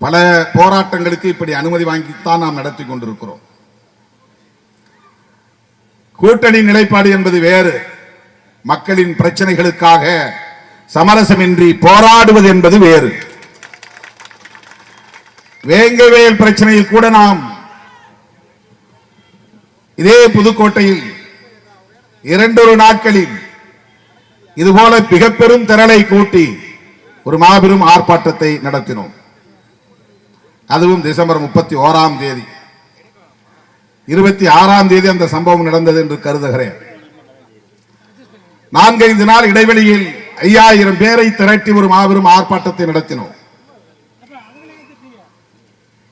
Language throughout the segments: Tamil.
பல போராட்டங்களுக்கு இப்படி அனுமதி வாங்கித்தான் நாம் நடத்தி கொண்டிருக்கிறோம். கூட்டணி நிலைப்பாடு என்பது வேறு, மக்களின் பிரச்சனைகளுக்காக சமரசமின்றி போராடுவது என்பது வேறு. வேங்கவேல் பிரச்சனையில் கூட நாம் இதே புதுக்கோட்டையில் 2 நாட்களில் இதுபோல மிக பெரும் திரளை கூட்டி ஒரு மாபெரும் ஆர்ப்பாட்டத்தை நடத்தினோம். அதுவும் டிசம்பர் 31ஆம் தேதி. 26ஆம் தேதி அந்த சம்பவம் நடந்தது என்று கருதுகிறேன். 4-5 நாள் இடைவெளியில் 5000 பேரை திரட்டி ஒரு மாபெரும் ஆர்ப்பாட்டத்தை நடத்தினோம்.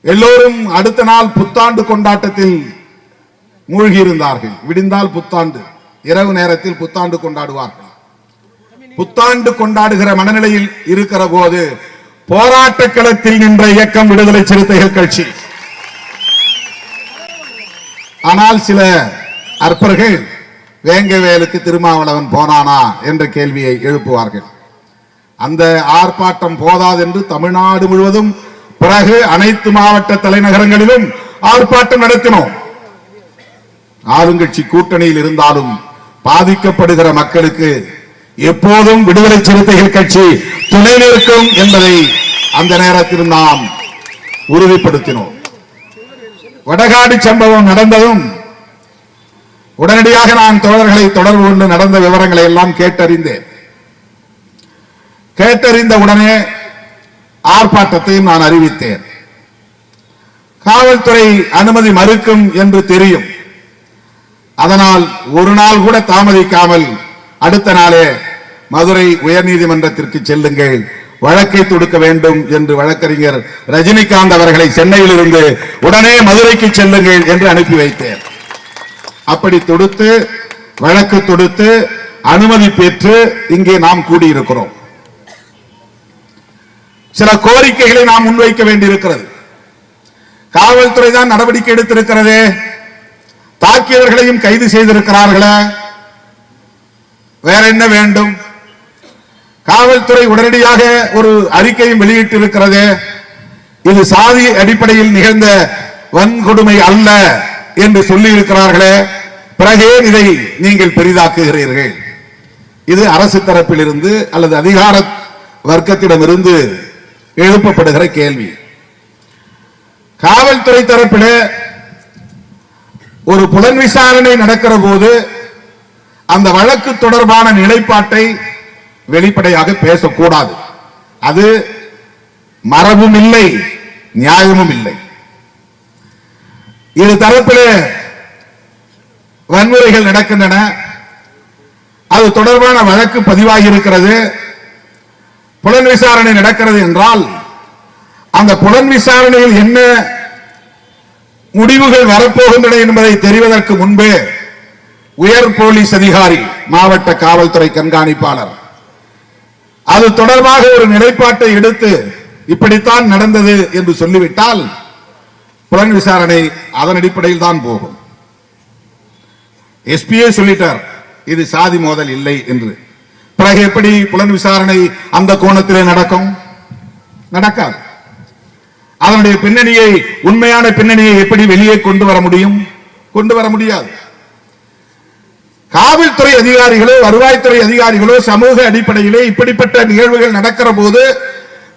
எல்லோரும் அடுத்த நாள் புத்தாண்டு கொண்டாட்டத்தில் மூழ்கி இருந்தார்கள். விடிந்தால் புத்தாண்டு, இரவு நேரத்தில் புத்தாண்டு கொண்டாடுவார்கள். புத்தாண்டு கொண்டாடுகிற மனநிலையில் இருக்கிற போது போராட்ட களத்தில் நின்ற இயக்கம் விடுதலை சிறுத்தைகள் கட்சி. ஆனால் சில அற்பர்கள் வேங்கவேலுக்கு திருமாவளவன் போனானா என்ற கேள்வியை எழுப்புவார்கள். அந்த ஆர்ப்பாட்டம் போதாது என்று தமிழ்நாடு முழுவதும் பிறகு அனைத்து மாவட்ட தலைநகரங்களிலும் ஆர்ப்பாட்டம் நடத்தினோம். ஆளுங்கட்சி கூட்டணியில் இருந்தாலும் பாதிக்கப்படுகிற மக்களுக்கு எப்போதும் விடுதலை சிறுத்தைகள் கட்சி துணை நிற்கும் என்பதை அந்த நேரத்தில் நாம் உறுதிப்படுத்தினோம். வடகாடு சம்பவம் நடந்ததும் உடனடியாக நான் தோழர்களை தொடர்பு கொண்டு நடந்த விவரங்களை எல்லாம் கேட்டறிந்தேன். கேட்டறிந்த உடனே ஆர்ப்பாட்டத்தையும் நான் அறிவித்தேன். காவல்துறை அனுமதி மறுக்கும் என்று தெரியும். அதனால் ஒரு நாள் கூட தாமதிக்காமல் அடுத்த நாளே மதுரை உயர்நீதிமன்றத்திற்கு செல்லுங்கள், வழக்கை தொடுக்க வேண்டும் என்று வழக்கறிஞர் ரஜினிகாந்த் அவர்களை சென்னையில் இருந்து உடனே மதுரைக்கு செல்லுங்கள் என்று அனுப்பி வைத்தேன். அப்படி தொடுத்து வழக்கு தொடுத்து அனுமதி பெற்று இங்கே நாம் கூடியிருக்கிறோம். சில கோரிக்கைகளை நாம் முன்வைக்க வேண்டியிருக்கிறது. காவல்துறை தான் நடவடிக்கை எடுத்திருக்கிறது, தாக்கியவர்களையும் கைது செய்திருக்கிறார்களே, வேற என்ன வேண்டும்? காவல்துறை உடனடியாக ஒரு அறிக்கையும் வெளியிட்டிருக்கிறது. இது சாதி அடிப்படையில் நிகழ்ந்த வன்கொடுமை அல்ல என்று சொல்லி இருக்கிறார்களே, பிறகே இதை நீங்கள் பெரிதாக்குகிறீர்கள்? இது அரசு தரப்பில் இருந்து அல்லது அதிகார வர்க்கத்திடமிருந்து எழுப்பப்படுகிற கேள்வி. காவல்துறை தரப்பில் ஒரு புலன் விசாரணை நடக்கிற போது அந்த வழக்கு தொடர்பான நிலைப்பாட்டை வெளிப்படையாக பேசக்கூடாது. அது மரபும் இல்லை, நியாயமும் இல்லை. இரு தரப்பிலே வன்முறைகள் நடக்கின்றன, அது தொடர்பான வழக்கு பதிவாகி இருக்கிறது, புலன் விசாரணை நடக்கிறது என்றால் அந்த புலன் விசாரணையில் என்ன முடிவுகள் வரப்போகின்றன என்பதை தெரிவதற்கு முன்பே உயர் போலீஸ் அதிகாரி, மாவட்ட காவல்துறை கண்காணிப்பாளர் அது தொடர்பாக ஒரு நிலைப்பாட்டை எடுத்து இப்படித்தான் நடந்தது என்று சொல்லிவிட்டால் புலன் விசாரணை அதன் அடிப்படையில் தான் போகும். எஸ்பியே சொல்லிட்டார் இது சாதி மோதல் இல்லை என்று. பிறகு எப்படி புலன் விசாரணை அந்த கோணத்திலே நடக்கும்? நடக்காது. அதனுடைய பின்னணியை, உண்மையான பின்னணியை எப்படி வெளியே கொண்டு வர முடியும்? கொண்டு வர முடியாது. காவல்துறை அதிகாரிகளோ வருவாய்த்துறை அதிகாரிகளோ சமூக அடிப்படையிலே இப்படிப்பட்ட நிகழ்வுகள் நடக்கிற போது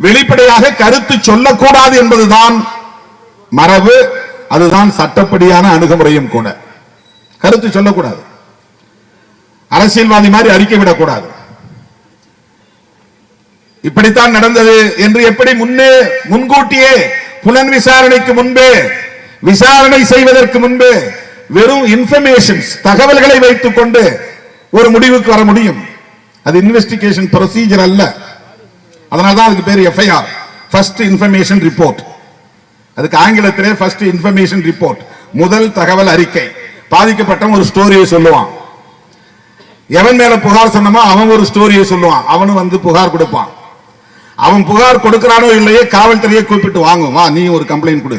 வெளிப்படையாக கருத்து சொல்லக்கூடாது என்பதுதான் மரபு, அதுதான் சட்டப்படியான அணுகுமுறையும் கூட. கருத்து சொல்லக்கூடாது, அரசியல்வாதி மாதிரி அறிக்கை விடக்கூடாது. இப்படித்தான் நடந்தது என்று எப்படி முன்கூட்டியே புலன் விசாரணைக்கு முன்பே, விசாரணை செய்வதற்கு முன்பே வெறும் இன்ஃபர்மேஷன்ஸ், தகவல்களை வைத்துக் கொண்டு ஒரு முடிவுக்கு வர முடியும்? அது இன்வெஸ்டிகேஷன் ப்ரொசீஜர் அல்ல. அதனால்தான் அதுக்கு பேர் எஃப்ஐஆர், ஃபர்ஸ்ட் இன்ஃபர்மேஷன் ரிப்போர்ட். அதுக்கு ஆங்கிலத்திலே ஃபர்ஸ்ட் இன்ஃபர்மேஷன் ரிப்போர்ட், முதல் தகவல் அறிக்கை. பாதிக்கப்பட்டவன் ஒரு ஸ்டோரியை சொல்லுவான், எவன் மேல புகார் சொன்னமோ அவன் ஒரு ஸ்டோரியை சொல்லுவான், அவனும் வந்து புகார் கொடுப்பான். அவன் புகார் கொடுக்கிறானோ இல்லையே காவல்துறையை கூப்பிட்டு வாங்கும், வா நீ ஒரு கம்ப்ளைண்ட் கொடு,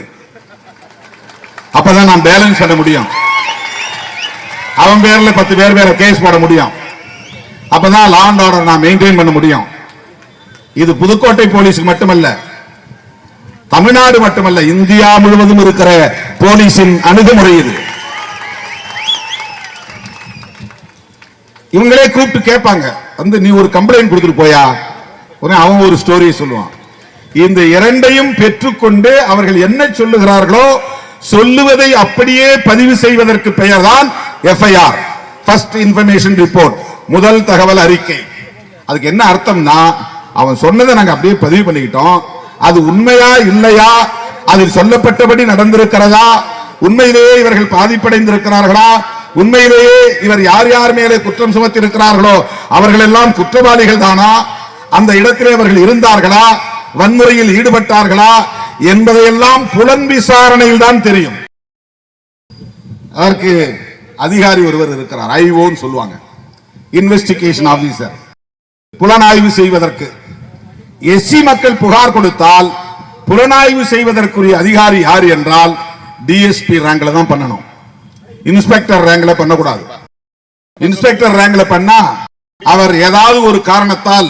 அப்பதான் நான் பேலன்ஸ் பண்ண முடியும். அவன் பேர்ல 10 பேர் பேர கேஸ் போட முடியும், அப்பதான் லா அண்ட் ஆர்டர் நான் மெயின்டைன் பண்ண முடியும். இது புதுக்கோட்டை போலீஸுக்கு மட்டுமல்ல, தமிழ்நாடு மட்டுமல்ல, இந்தியா முழுவதும் இருக்கிற போலீசின் அணுகுமுறை இது. இவங்களே கூப்பிட்டு கேட்பாங்க, வந்து நீ ஒரு கம்ப்ளைண்ட் கொடுத்துட்டு போயா, அவன் ஒரு ஸ்டோரி சொல்லுவான். இந்த இரண்டையும் பெற்றுக்கொண்டு அவர்கள் என்ன சொல்லுகிறார்களோ சொல்லுவதை அப்படியே பதிவு செய்வதற்கு பெயர் தான் எஃப்ஐஆர், ஃபர்ஸ்ட் இன்ஃபர்மேஷன் ரிப்போர்ட், முதல் தகவல் அறிக்கை. அதுக்கு என்ன அர்த்தம்னா, அவன் சொன்னதை நாங்க அப்படியே பதிவு பண்ணிக்கிட்டோம், அது உண்மையா இல்லையா, அதில் சொல்லப்பட்டபடி நடந்திருக்கிறதா, உண்மையிலேயே இவர்கள் பாதிப்படைந்திருக்கிறார்களா, உண்மையிலேயே இவர் யார் யார் மேலே குற்றம் சுமத்தி இருக்கிறார்களோ அவர்கள் எல்லாம் குற்றவாளிகள் தானா, அந்த இடத்திலே அவர்கள் இருந்தார்களா, வன்முறையில் ஈடுபட்டார்களா என்பதையெல்லாம் புலன் விசாரணையில் தான் தெரியும். அதற்கு அதிகாரி ஒருவர் இருக்கிறார், ஐஓன்னு சொல்லுவாங்க, இன்வெஸ்டிகேஷன் ஆபீசர். புலனாய்வு செய்வதற்கு எஸ்சி மக்கள் புகார் கொடுத்தால் புலனாய்வு செய்வதற்குரிய அதிகாரி யார் என்றால் டிஎஸ்பி ரேங்க்ல தான் பண்ணணும், இன்ஸ்பெக்டர் ரேங்க்ல பண்ணக்கூடாது. இன்ஸ்பெக்டர் ரேங்க்ல பண்ணா அவர் ஏதாவது ஒரு காரணத்தால்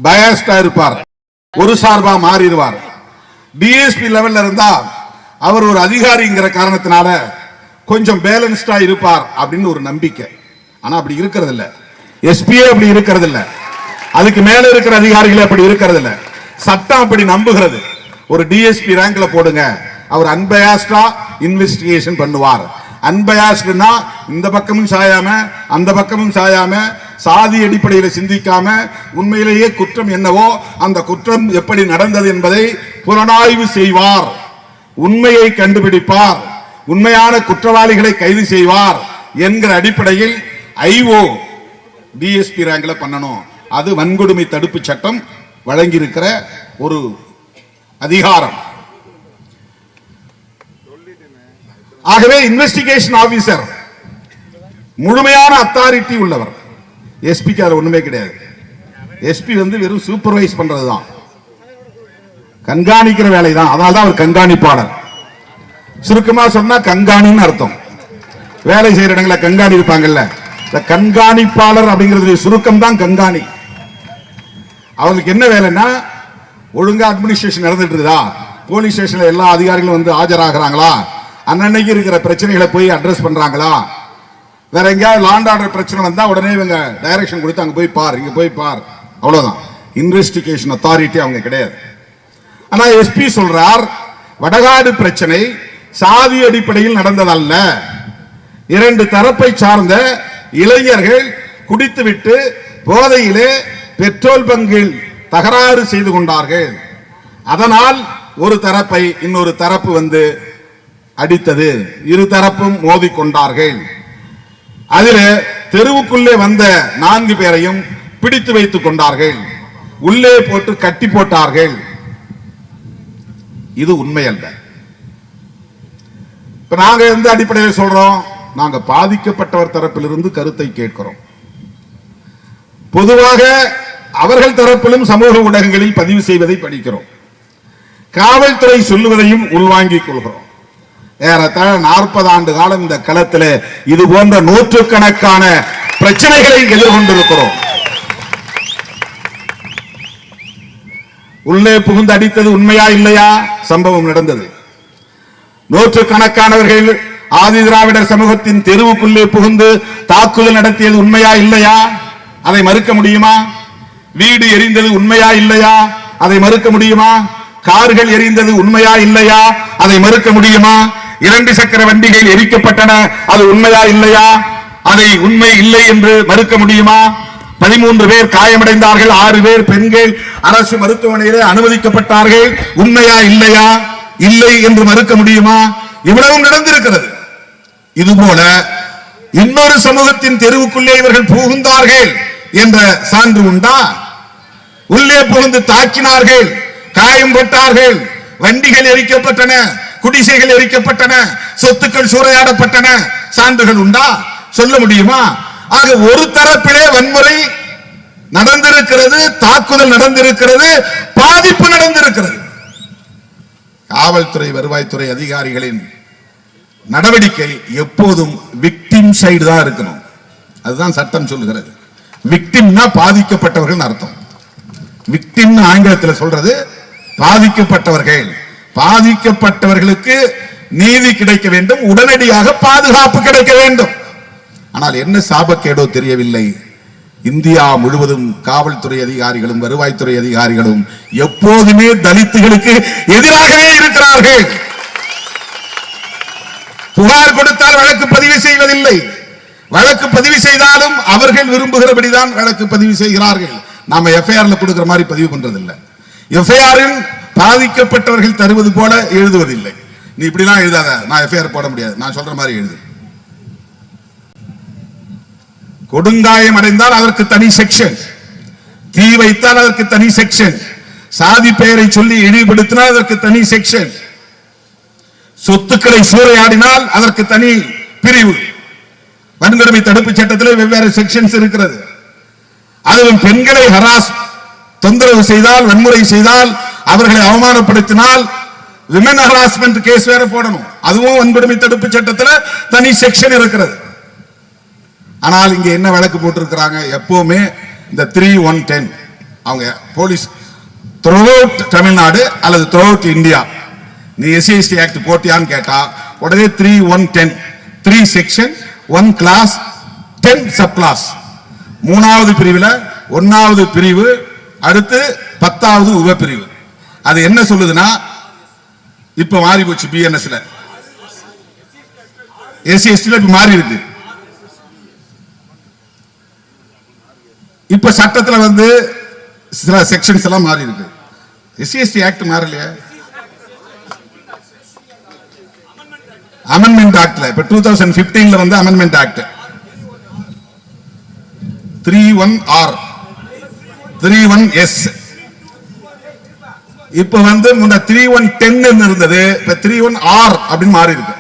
பயஸ்டா இருப்பார், ஒரு சார்பா மாறிடுவார். டிஎஸ்பி லெவல்ல இருந்தா அவர் ஒரு அதிகாரிங்கிற காரணத்தினால கொஞ்சம் பேலன்ஸ்டா இருப்பார் அப்படின்னு ஒரு நம்பிக்கை. ஆனா அப்படி இருக்கிறது இல்ல, எஸ்பியே அப்படி இருக்கிறது இல்ல, அதுக்கு மேல இருக்கிற அதிகாரிகள் அப்படி இருக்கிறது இல்ல. சட்டம் அப்படி நம்புகிறது. ஒரு டிஎஸ்பி ரேங்க்ல போடுங்க, அவர் அன்பயாஸ்டா இன்வெஸ்டிகேஷன் பண்ணுவார். அன்பயாஸ்டுனா இந்த பக்கமும் சாயாம அந்த பக்கமும் சாயாம, சாதி அடிப்படையில் சிந்திக்காம, உண்மையிலேயே குற்றம் என்னவோ அந்த குற்றம் எப்படி நடந்தது என்பதை புலனாய்வு செய்வார், உண்மையை கண்டுபிடிப்பார், உண்மையான குற்றவாளிகளை கைது செய்வார் என்கிற அடிப்படையில் ஐஓ டிஎஸ்பி ரேங்க்ல பண்ணணும். அது வன்கொடுமை தடுப்பு சட்டம் வழங்கியிருக்கிற ஒரு அதிகாரம். ஆகவே இன்வெஸ்டிகேஷன் ஆபீசர் முழுமையான அத்தாரிட்டி உள்ளவர். எஸ்பிக்கு அது ஒண்ணுமே கிடையாது. எஸ்பி வெறும் சூப்பர்வைஸ் பண்றதுதான், கண்காணிக்கிற வேலை தான். அதனால்தான் அவர் கண்காணிப்பாளர். சுருக்கமா சொன்னா கண்காணின்னு அர்த்தம். வேலை செய்யற இடங்களை கண்காணி இருப்பாங்கல்ல, கண்காணிப்பாளர் அப்படிங்கிறது சுருக்கம் தான் கண்காணி. அவங்களுக்கு என்ன வேலைன்னா, ஒழுங்கா அட்மினிஸ்ட்ரேஷன் நடந்துட்டு இருக்குதா, போலீஸ் ஸ்டேஷன்ல எல்லா அதிகாரிகளும் ஆஜராகிறாங்களா, அன்னைக்கு இருக்கிற பிரச்சனைகளை போய் அட்ரஸ் பண்றாங்களா, வேற எங்கேயாவது லாண்ட் ஆர்டர் பிரச்சனை வந்தா உடனே இவங்க டைரக்ஷன் கொடுத்து அங்க போய் பார், இங்க போய் பார், அவ்வளவுதான். இன்வெஸ்டிகேஷன் அத்தாரிட்டி அவங்க கிடையாது. ஆனா எஸ்பி சொல்றார், வடகாடு பிரச்சனை சாதி அடிப்படையில் நடந்ததல்ல, இரண்டு தரப்பை சார்ந்த இளைஞர்கள் குடித்துவிட்டு போதையிலே பெட்ரோல் பங்கில் தகராறு செய்து கொண்டார்கள், அதனால் ஒரு தரப்பை இன்னொரு தரப்பு அடித்தது, இரு தரப்பும் மோதிக்கொண்டார்கள். அதில் தெருவுக்குள்ளே வந்த 4 பேரையும் பிடித்து வைத்துக் கொண்டார்கள், உள்ளே போட்டு கட்டி போட்டார்கள். இது உண்மை அல்ல. இப்ப நாங்க எந்த அடிப்படையில் சொல்றோம், நாங்க பாதிக்கப்பட்டவர் தரப்பிலிருந்து கருத்தை கேட்கிறோம். பொதுவாக அவர்கள் தரப்பிலும் சமூக ஊடகங்களில் பதிவு செய்வதை படிக்கிறோம், காவல்துறை சொல்லுவதையும் உள்வாங்கிக் கொள்கிறோம். ஏறத்தாழ 40 ஆண்டு காலம் இந்த களத்தில் இது போன்ற நூற்றுக்கணக்கான பிரச்சனைகளை எதிர்கொண்டிருக்கிறோம். உள்ளே புகுந்து அடித்தது உண்மையா இல்லையா, சம்பவம் நடந்தது. நூற்றுக்கணக்கானவர்கள் ஆதி திராவிடர் சமூகத்தின் தெருவுக்குள்ளே புகுந்து தாக்குதல் நடத்தியது உண்மையா இல்லையா, அதை மறுக்க முடியுமா? வீடு எரிந்தது உண்மையா இல்லையா, அதை மறுக்க முடியுமா? கார்கள் எரிந்தது உண்மையா இல்லையா, அதை மறுக்க முடியுமா? 2 சக்கர வண்டிகள் எரிக்கப்பட்டன, அது உண்மையா இல்லையா, அதை உண்மை இல்லை என்று மறுக்க முடியுமா? 13 பேர் காயமடைந்தார்கள், 6 பேர் பெண்கள் அரசு மருத்துவமனையிலே அனுமதிக்கப்பட்டார்கள், உண்மையா இல்லையா, இல்லை என்று மறுக்க முடியுமா? இவ்வளவும் நடந்திருக்கிறது. இதுபோல இன்னொரு சமூகத்தின் தெருவுக்குள்ளே இவர்கள் புகுந்தார்கள் என்ற சான்று உண்டா? உள்ளே புகுந்து தாக்கினார்கள், காயம் பட்டார்கள், வண்டிகள் எரிக்கப்பட்டன, குடிசைகள் எரிக்கப்பட்டன, சொத்துக்கள் சூறையாடப்பட்டன, சான்றுகள் உண்டா? சொல்ல முடியுமா? ஆக ஒரு தரப்பிலே வன்முறை நடந்திருக்கிறது, தாக்குதல் நடந்திருக்கிறது, பாதிப்பு நடந்திருக்கிறது. காவல்துறை வருவாய்த்துறை அதிகாரிகளின் நடவடிக்கை எப்போதும் விக்டிம் சைடு தான் இருக்கணும். அதுதான் சட்டம் சொல்லுகிறது. விக்டிம்னா பாதிக்கப்பட்டவர்கள் அர்த்தம். விக்டிம் ஆங்கிலத்தில் சொல்றது பாதிக்கப்பட்டவர்கள். பாதிக்கப்பட்டவர்களுக்கு நீதி கிடைக்க வேண்டும், உடனடியாக பாதுகாப்பு கிடைக்க வேண்டும். ஆனால் என்ன சாபக்கேடோ தெரியவில்லை, இந்தியா முழுவதும் காவல்துறை அதிகாரிகளும் வருவாய்த்துறை அதிகாரிகளும் எப்போதுமே தலித்துகளுக்கு எதிராகவே இருக்கிறார்கள். புகார் கொடுத்தால் வழக்கு பதிவு செய்வதில்லை, வழக்கு பதிவு செய்தாலும் அவர்கள் விரும்புகிறபடிதான் வழக்கு பதிவு செய்கிறார்கள். நாம எஃப்ஐஆர்ல கொடுக்கிற மாதிரி பதிவு பண்றதில்லை. எஃப்ஐஆரில் பாதிக்கப்பட்டவர்கள் தருவது போல எழுதுவதில்லை. நீ இப்படிலாம் எழுதாத, நான் எஃப்ஐஆர் போட முடியாது, நான் சொல்ற மாதிரி எழுது. கொடுங்காயம் அடைந்தால் அதற்கு தனி செக்ஷன், தீ வைத்தால் அதற்கு தனி செக்ஷன், சாதி பெயரை சொல்லி இழிவுபடுத்தினால் அதற்கு தனி செக்ஷன், சொத்துக்களை சூறையாடினால் அதற்கு தனி பிரிவு. வன்கொடுமை தடுப்பு சட்டத்தில் வெவ்வேறு செக்ஷன்ஸ் இருக்கிறது. அதுவும் பெண்களை ஹராஸ் தொந்தரவு செய்தால், வன்முறை செய்தால், அவர்களை அவமானப்படுத்தினால் விமன் ஹராஸ்மெண்ட் கேஸ் வேற போடணும். அதுவும் வன்கொடுமை தடுப்பு சட்டத்தில் தனி செக்ஷன் இருக்கிறது. ஆனால் இங்க என்ன வழக்கு போட்டிருக்கிறாங்க, எப்பவுமே இந்த 3-1-10 அவங்க போலீஸ் த்ரூஅவுட் தமிழ்நாடு அல்லது த்ரூஅவுட் இந்தியா, நீ SC/ST ஆக்ட் போட்டியான்னு கேட்டா உடனே 3-1-10, 3 செக்ஷன் 1 கிளாஸ் 10 சப் கிளாஸ், 3வது பிரிவில் 1வது பிரிவு, அடுத்து 10வது உபப்பிரிவு. அது என்ன சொல்லுதுன்னா, இப்ப மாறி போச்சு, BNSல SC/ST இப்ப மாறி இருக்கு. இப்ப சட்டத்துல சில செக்ஷன்ஸ் எல்லாம் மாறி இருக்கு. SC/ST act மாறலையா? அமெண்ட்மெண்ட் ஆக்ட்ல இப்ப 2015ல அமெண்ட்மெண்ட் ஆக்ட் 3(1)R 3(1)S இப்ப முன்ன 3(1)10 இருந்தது, இப்ப 3(1)R அப்படின்னு மாறி இருக்கு.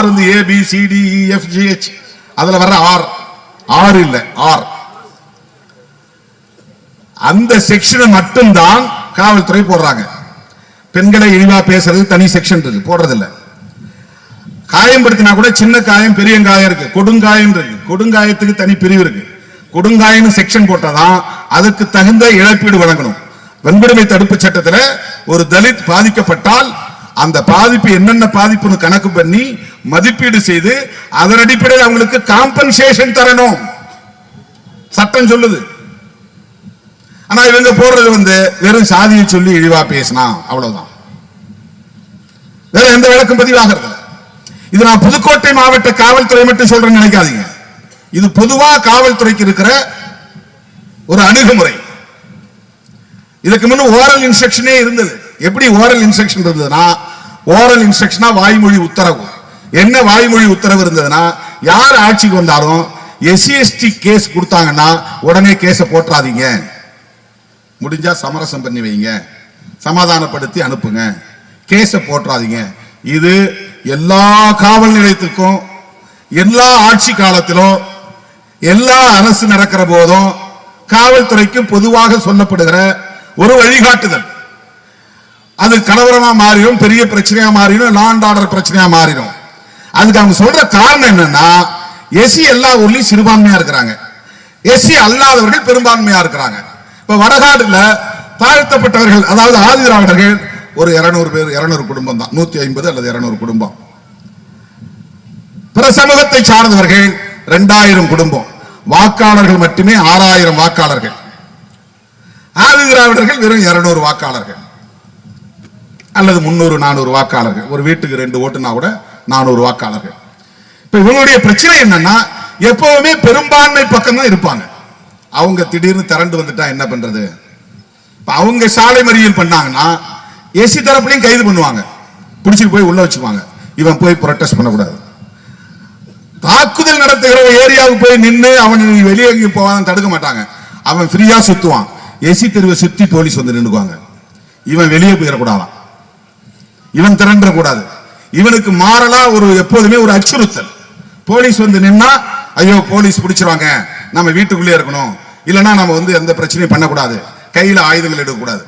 R ABCDEFGH அதுல வர்ற R இல்ல R. அந்த செக்ஷனை மட்டும்தான் காவல்துறை போடுறாங்க. பெண்களை இழிவா பேசுறது தனி செக்ஷன் இருக்கு, போடுறதில்ல. காயம்படுத்தினா கூட சின்ன காயம் பெரிய காயம் இருக்கு, கொடுங்காயம் இருக்கு, கொடுங்காயத்துக்கு தனி பிரிவு இருக்கு. கொடுங்காயம் செக்ஷன் போட்டாதான் அதுக்கு தகுந்த இழப்பீடு வழங்கணும். வன்கொடுமை தடுப்பு சட்டத்தில் ஒரு தலித் பாதிக்கப்பட்டால் அந்த பாதிப்பு என்னென்ன பாதிப்புன்னு கணக்கு பண்ணி மதிப்பீடு செய்து அதன் அடிப்படையில் அவங்களுக்கு காம்பன்சேஷன் தரணும் சட்டம் சொல்லுது. ஆனா இவங்க போடுறது வெறும் சாதியை சொல்லி இழிவா பேசினா அவ்வளவுதான், வேற எந்த வழக்கும் பதிவாகிறது. இது நான் புதுக்கோட்டை மாவட்ட காவல்துறை மட்டும் சொல்றேன்னு நினைக்காதீங்க, இது பொதுவா காவல்துறைக்கு இருக்கிற ஒரு அணுகுமுறை. இதுக்கு முன்ன ஓரல் இன்ஸ்ட்ரக்ஷனே இருந்தது. எப்படி ஓரல் இன்ஸ்ட்ரக்ஷன் இருந்ததுன்னா, ஓரல் இன்ஸ்ட்ரக்ஷனா வாய்மொழி உத்தரவு. என்ன வாய்மொழி உத்தரவு இருந்ததுன்னா, யார் ஆட்சிக்கு வந்தாலும் SC/ST கேஸ் கொடுத்தாங்கன்னா உடனே கேஸ போட்டுறாதீங்க, முடிஞ்சா சமரசம் பண்ணி வைங்க, சமாதானப்படுத்தி அனுப்புங்க, கேஸ போட்டுறாதீங்க. இது எல்லா காவல் நிலையத்துக்கும் எல்லா ஆட்சி காலத்திலும் எல்லா அரசு நடக்கிற போதும் காவல்துறைக்கு பொதுவாக சொல்லப்படுகிற ஒரு வழிகாட்டுதல். அது கலவரமா மாறிடும், பெரிய பிரச்சனையா மாறிடும், லா அண்ட் ஆர்டர் பிரச்சனையா மாறிடும். அதுக்கு அவங்க சொல்ற காரணம் என்னன்னா, SC எல்லா ஊர்லயும் சிறுபான்மையா இருக்கிறாங்க, SC அல்லாதவர்கள் பெரும்பான்மையா இருக்கிறாங்க. இப்ப வடகாடுல தாழ்த்தப்பட்டவர்கள், அதாவது ஆதி திராவிடர்கள் ஒரு 200 பேர், 200 குடும்பம் தான், 150 அல்லது 200 குடும்பம். பிற சமூகத்தை சார்ந்தவர்கள் 2000 குடும்பம், வாக்காளர்கள் மட்டுமே 6000 வாக்காளர்கள். ஆதி திராவிடர்கள் வெறும் 200 வாக்காளர்கள் அல்லது 300-400 வாக்காளர்கள். ஒரு வீட்டுக்கு 2 ஓட்டுனா கூட 400 வாக்காளர்கள். இப்ப இவங்களுடைய பிரச்சனை என்னன்னா, எப்பவுமே பெரும்பான்மை பக்கம் தான் இருப்பாங்க. அவங்க திடீர்னு திரண்டு வந்துட்டா என்ன பண்றது? அவங்க சாலை மறியல் பண்ணாங்கன்னா SC தரப்புலையும் கைது பண்ணுவாங்க, பிடிச்சிட்டு போய் உள்ள வச்சுக்குவாங்க. இவன் போய் புரொட்டஸ்ட் பண்ணக்கூடாது. தாக்குதல் நடத்துகிற ஏரியாவுக்கு போய் நின்று அவன் வெளியே போவான் தடுக்க மாட்டாங்க, அவன் ஃப்ரீயா சுத்துவான். SC தெருவை சுத்தி போலீஸ் நின்றுக்குவாங்க. இவன் வெளியே போயிடக்கூடாதான், இவன் திரண்ட கூடாது. இவனுக்கு மாறலா எப்போதுமே ஒரு அச்சுறுத்தல். போலீஸ் நின்னா ஐயோ போலீஸ் பிடிச்சிருவாங்க, நம்ம வீட்டுக்குள்ளே இருக்கணும், இல்லைன்னா நம்ம எந்த பிரச்சனையும் பண்ணக்கூடாது, கையில ஆயுதங்கள் எடுக்கக்கூடாது.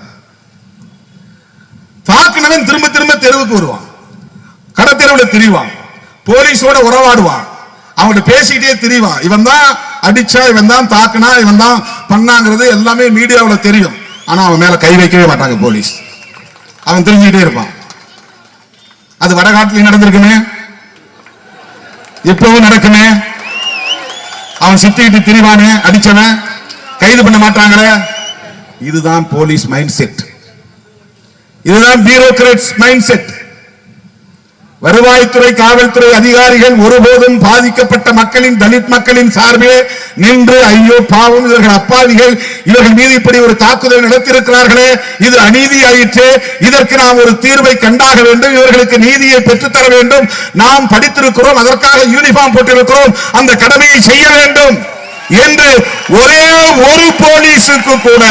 தாக்குனவன் திரும்ப திரும்ப தெருவுக்கு வருவான், கடத்தெருவில் திரிவான், போலீஸோட உறவாடுவான், அவங்கள்ட்ட பேசிக்கிட்டே திரிவான். இவன் தான் அடிச்சா, இவன் தான் தாக்குனா, இவன் தான் பண்ணாங்கிறது எல்லாமே மீடியாவில் தெரியும். ஆனா அவன் மேல கை வைக்கவே மாட்டாங்க போலீஸ், அவன் தெரிஞ்சுக்கிட்டே இருப்பான். அது வடகாட்டில் நடந்திருக்குமே, எப்பவும் நடக்குமே. அவன் சித்திக்கிட்டு திரிவானே, அடிச்சவன் கைது பண்ண மாட்டாங்களே. இதுதான் போலீஸ் மைண்ட் செட், இதுதான் பியூரோக்ராட்ஸ் மைண்ட் செட். வருவாய்த்துறை, காவல்துறை அதிகாரிகள் ஒருபோதும் பாதிக்கப்பட்ட மக்களின், தலித் மக்களின் சார்பிலே நின்று ஐயோ பாவம் இவர்கள் அப்பாவிகள், இவர்கள் மீது இப்படி ஒரு தாக்குதல் நடத்தியிருக்கிறார்களே, இது அநீதி ஆயிற்று, இதற்கு நாம் ஒரு தீர்வை கண்டாக வேண்டும், இவர்களுக்கு நீதியை பெற்றுத்தர வேண்டும், நாம் படித்திருக்கிறோம், அதற்காக யூனிஃபார்ம் போட்டிருக்கிறோம், அந்த கடமையை செய்ய வேண்டும் என்று ஒரே ஒரு போலீஸுக்கு கூட,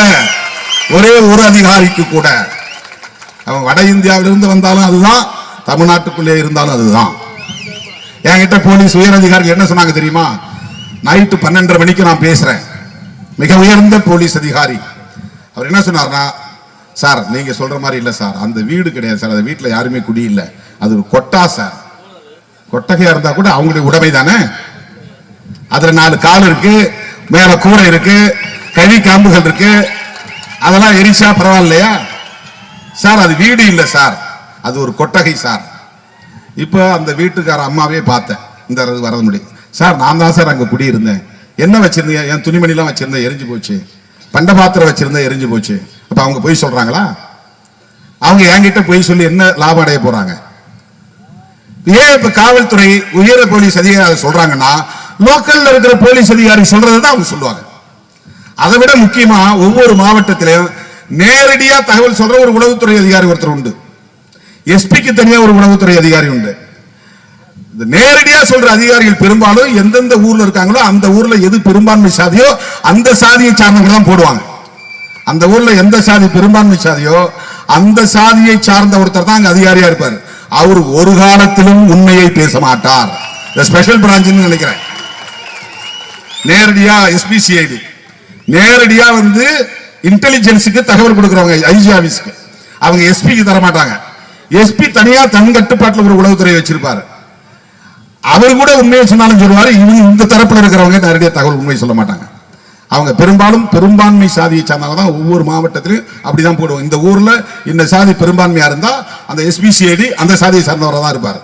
ஒரே ஒரு அதிகாரிக்கு கூட, அவன் வட இந்தியாவிலிருந்து வந்தாலும் அதுதான், தமிழ்நாட்டுக்குள்ளே இருந்தாலும் அதுதான். என்கிட்ட போலீஸ் உயர் அதிகாரிகள் என்ன சொன்னாங்க தெரியுமா? நைட்டு 12:30 மணிக்கு நான் பேசுறேன், மிக உயர்ந்த போலீஸ் அதிகாரி. அவர் என்ன சொன்னார்னா, சார் நீங்க சொல்ற மாதிரி இல்ல சார், அந்த வீடு கிடையாது சார், அந்த வீட்டுல யாருமே குடி இல்ல, அது ஒரு கொட்டா சார். கொட்டகையா இருந்தா கூட அவங்களுடைய உடைமை தானே, அதுல 4 கால் இருக்கு, மேல கூரை இருக்கு, கழி காம்புகள் இருக்கு, அதெல்லாம் எரிச்சா பரவாயில்லையா சார்? அது வீடு இல்ல சார், அது ஒரு கொட்டகை சார். இப்ப அந்த வீட்டுக்கார அம்மாவே பார்த்தேன், இந்த வரது முடியும் சார், நான் தான் சார் அங்க குடியிருந்தேன், என்ன வச்சிருந்தேன், என் துணிமணி எல்லாம் வச்சிருந்தேன் எரிஞ்சு போச்சு, பண்ட பாத்திரம் வச்சிருந்தேன் எரிஞ்சு போச்சு. அப்ப அவங்க போய் சொல்றாங்களா? அவங்க என்கிட்ட போய் சொல்லி என்ன லாபம் அடைய போறாங்க? ஏன் இப்ப காவல்துறை உயர போலீஸ் அதிகாரி சொல்றாங்கன்னா, லோக்கல்ல இருக்கிற போலீஸ் அதிகாரி சொல்றதுதான் அவங்க சொல்லுவாங்க. அதை விட முக்கியமா ஒவ்வொரு மாவட்டத்திலும் நேரடியா தகவல் சொல்ற ஒரு உளவுத்துறை அதிகாரி ஒருத்தர் உண்டு, எஸ்பிக்கு தனியா ஒரு உளவுத்துறை அதிகாரி உண்டு. நேரடியா சொல்ற அதிகாரிகள் பெரும்பாலும் எந்தெந்த ஊர்ல இருக்காங்களோ அந்த ஊர்ல எது பெரும்பான்மை சாதியோ அந்த சாதியை சார்ந்தவங்க தான் போடுவாங்க. அந்த ஊர்ல எந்த சாதி பெரும்பான்மை சாதியோ அந்த சாதியை சார்ந்த ஒருத்தர் தான் அங்க அதிகாரியா இருப்பார். அவர் ஒரு காலத்திலும் உண்மையை பேச மாட்டார். ஸ்பெஷல் பிரான்ச் நினைக்கிறேன், நேரடியா எஸ்பிசிஐடி நேரடியா வந்து இன்டெலிஜென்ஸுக்கு தகவல் கொடுக்கிறவங்க ஐஜி ஆபீஸ்க்கு, அவங்க எஸ்பிக்கு தர மாட்டாங்க. எஸ்பி தனியா தன் கட்டுப்பாட்டில் ஒரு உளவுத்துறை வச்சிருப்பாரு, அவர் கூட உண்மையை சொன்னாலும் சொல்லுவாரு. இவங்க இந்த தரப்புல இருக்கிறவங்க நேரடியாக தகவல் உண்மையை சொல்ல மாட்டாங்க. அவங்க பெரும்பாலும் பெரும்பான்மை சாதியை சார்ந்தவங்க தான் ஒவ்வொரு மாவட்டத்திலும் அப்படிதான் போடுவோம். இந்த ஊர்ல இந்த சாதி பெரும்பான்மையா இருந்தா அந்த எஸ்பிசிஐடி அந்த சாதியை சார்ந்தவராக தான் இருப்பார்.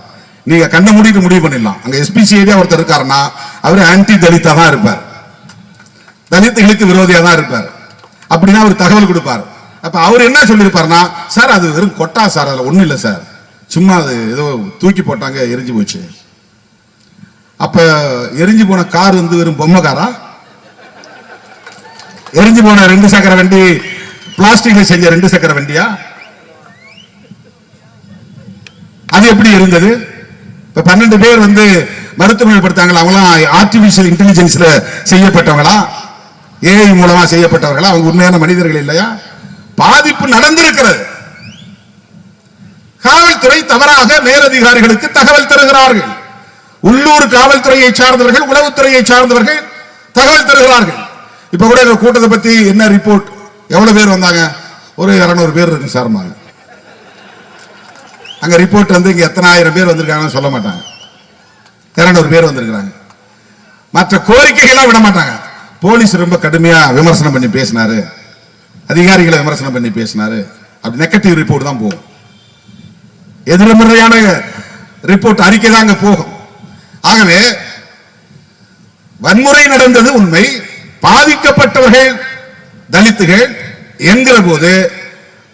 நீங்க கண்ண மூடிட்டு முடிவு பண்ணிடலாம். அங்க எஸ்பிசிஐடி ஒருத்தர் இருக்காருன்னா அவர் ஆன்டி தலித்தா தான் இருப்பார், தலித்துகளுக்கு விரோதியா தான் இருப்பார். அப்படின்னா அவர் தகவல் கொடுப்பார். அப்ப அவர் என்ன சொல்லியிருப்பாருன்னா, சார் அது வெறும் கொட்டா சார், அதுல ஒண்ணும் இல்லை சார், சும்மா அது ஏதோ தூக்கி போட்டாங்க எரிஞ்சு போச்சு. அப்ப எரிஞ்சு போன கார் வந்து வெறும் பொம்மை காரா? எரிஞ்சு போன 2 சக்கர வண்டி பிளாஸ்டிக்ல செஞ்ச 2 சக்கர வண்டியா? அது எப்படி இருந்தது? இப்ப 12 பேர் வந்து மருத்துவமனை படுத்தாங்களா, அவங்களாம் ஆர்டிபிஷியல் இன்டெலிஜென்ஸ்ல செய்யப்பட்டவங்களா, ஏஐ மூலமா செய்யப்பட்டவர்களா? அவங்க உண்மையான மனிதர்கள் இல்லையா? பாதிப்பு நடந்திருக்கிறது. காவல்துறை தவறாக மேலதிகாரிகளுக்கு தகவல் தருகிறார்கள். உள்ளூர் காவல்துறையை சார்ந்தவர்கள், உளவுத்துறையை சார்ந்தவர்கள் தகவல் தருகிறார்கள். இப்ப கூட இந்த கூட்டத்தை பத்தி என்ன ரிப்போர்ட், எவ்வளவு பேர் வந்தாங்க? ஒரு 200 பேர் இருக்கு சார். அங்க ரிப்போர்ட் வந்து இங்க எத்தனை ஆயிரம் பேர் வந்திருக்காங்கன்னு சொல்ல மாட்டாங்க. 200 பேர் வந்திருக்கிறாங்க. மற்ற கோரிக்கைகள்லாம் விட மாட்டாங்க. போலீஸ் ரொம்ப கடுமையா விமர்சனம் பண்ணி பேசினாரு, அதிகாரிகளை விமர்சனம் பண்ணி பேசினாரு, அப்படி நெகட்டிவ் ரிப்போர்ட் தான் போகும். எதிர்மறையான ரிப்போர்ட் அறிக்கை தான் அங்க போகும். ஆகவே வன்முறை நடந்தது உண்மை, பாதிக்கப்பட்டவர்கள் தலித்துகள் என்கிற போது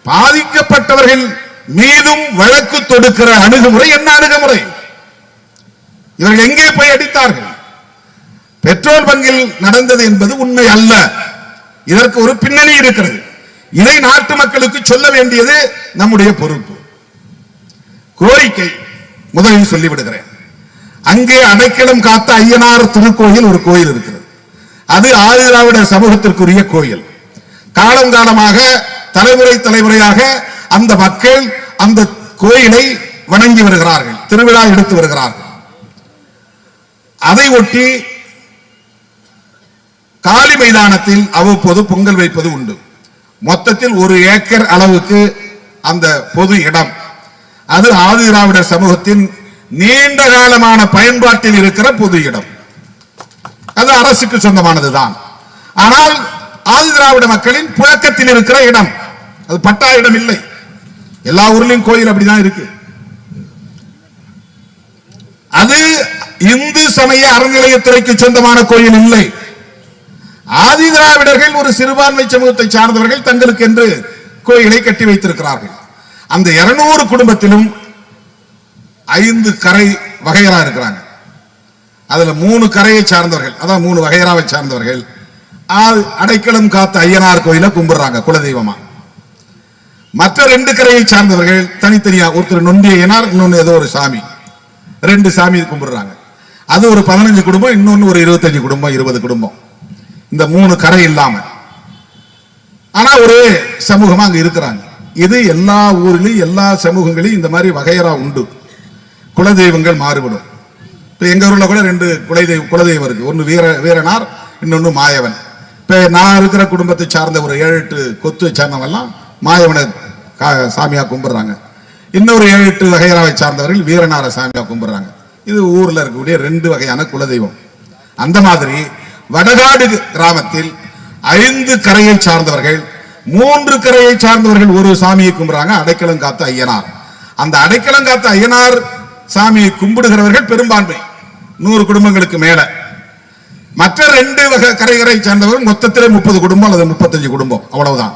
பாதிக்கப்பட்டவர்கள் மீதும் வழக்கு தொடுக்கிற அணுகுமுறை என்ன அணுகுமுறை? இவர்கள் எங்கே போய் அடித்தார்கள்? பெட்ரோல் பங்கில் நடந்தது என்பது உண்மை அல்ல. இதற்கு ஒரு பின்னணி இருக்கிறது. இதை நாட்டு மக்களுக்கு சொல்ல வேண்டியது நம்முடைய பொறுப்பு. கோரிக்கை முதலில் சொல்லிவிடுகிறேன். அங்கே அடைக்கலம் காத்த ஐயனார் திருக்கோயில் ஒரு கோயில் இருக்கிறது. அது ஆதிதிராவிட சமூகத்திற்குரிய கோயில். காலம் காலமாக தலைமுறை தலைமுறையாக அந்த மக்கள் அந்த கோயிலை வணங்கி வருகிறார்கள், திருவிழா எடுத்து வருகிறார்கள். அதை ஒட்டி காலி மைதானத்தில் அவ்வப்போது பொங்கல் வைப்பது உண்டு. மொத்தத்தில் 1 ஏக்கர் அளவுக்கு அந்த பொது இடம். அது ஆதிதிராவிட சமூகத்தின் நீண்ட காலமான பயன்பாட்டில் இருக்கிற பொது இடம். அது அரசுக்கு சொந்தமானதுதான். ஆனால் ஆதிதிராவிட மக்களின் புழக்கத்தில் இருக்கிற இடம், அது பட்டா இடம் இல்லை. எல்லா ஊர்லயும் கோயில் அப்படிதான் இருக்கு. அது இந்து சமய அறநிலையத்துறைக்கு சொந்தமான கோயில் இல்லை. ஆதி திராவிடர்கள் ஒரு சிறுபான்மை சமூகத்தை சார்ந்தவர்கள் தங்களுக்கு என்று கோயிலை கட்டி வைத்திருக்கிறார்கள். அந்த 200 குடும்பத்திலும் 5 கரை வகையரா இருக்கிறாங்க. அதுல 3 கரையை சார்ந்தவர்கள், அதான் 3 வகையராவை சார்ந்தவர்கள் அடைக்கலம் காத்த ஐயனார் கோயிலை கும்பிடுறாங்க குலதெய்வமா. மற்ற 2 கரையை சார்ந்தவர்கள் தனித்தனியா, ஒருத்தர் நொண்டி ஐயனார், இன்னொன்னு ஏதோ ஒரு சாமி, 2 சாமி கும்பிடுறாங்க. அது ஒரு 15 குடும்பம், இன்னொன்னு ஒரு 25 குடும்பம், 20 குடும்பம். இந்த 3 கரை இல்லாம ஆனா ஒரு சமூகமா அங்க இருக்கிறாங்க. இது எல்லா ஊரிலும் எல்லா சமூகங்களையும் இந்த மாதிரி வகையரா உண்டு. குலதெய்வங்கள் மாறுபடும். எங்க ஊர்ல கூட 2 குலதெய்வம் இருக்கு. ஒன்னு வீரனார், இன்னொன்னு மாயவன். இப்ப நான் இருக்கிற குடும்பத்தை சார்ந்த ஒரு 7-8 கொத்து சார்ந்தவெல்லாம் மாயவனை சாமியா கும்பிடுறாங்க. இன்னொரு 7-8 வகையராவை சார்ந்தவர்கள் வீரனார சாமியா கும்பிடுறாங்க. இது ஊர்ல இருக்கக்கூடிய 2 வகையான குலதெய்வம். அந்த மாதிரி வடகாடு கிராமத்தில் 5 கரையை சார்ந்தவர்கள், 3 கரையை சார்ந்தவர்கள் ஒரு சாமியை கும்பிடுறாங்க, அடைக்கலம் காத்த ஐயனார். அந்த அடைக்கலம் காத்த ஐயனார் சாமியை கும்பிடுகிறவர்கள் பெரும்பான்மை, 100 குடும்பங்களுக்கு மேல. மற்ற 2 வகை கரைகளை சார்ந்தவர்கள் மொத்தத்திலே 30 குடும்பம் அல்லது 35 குடும்பம், அவ்வளவுதான்.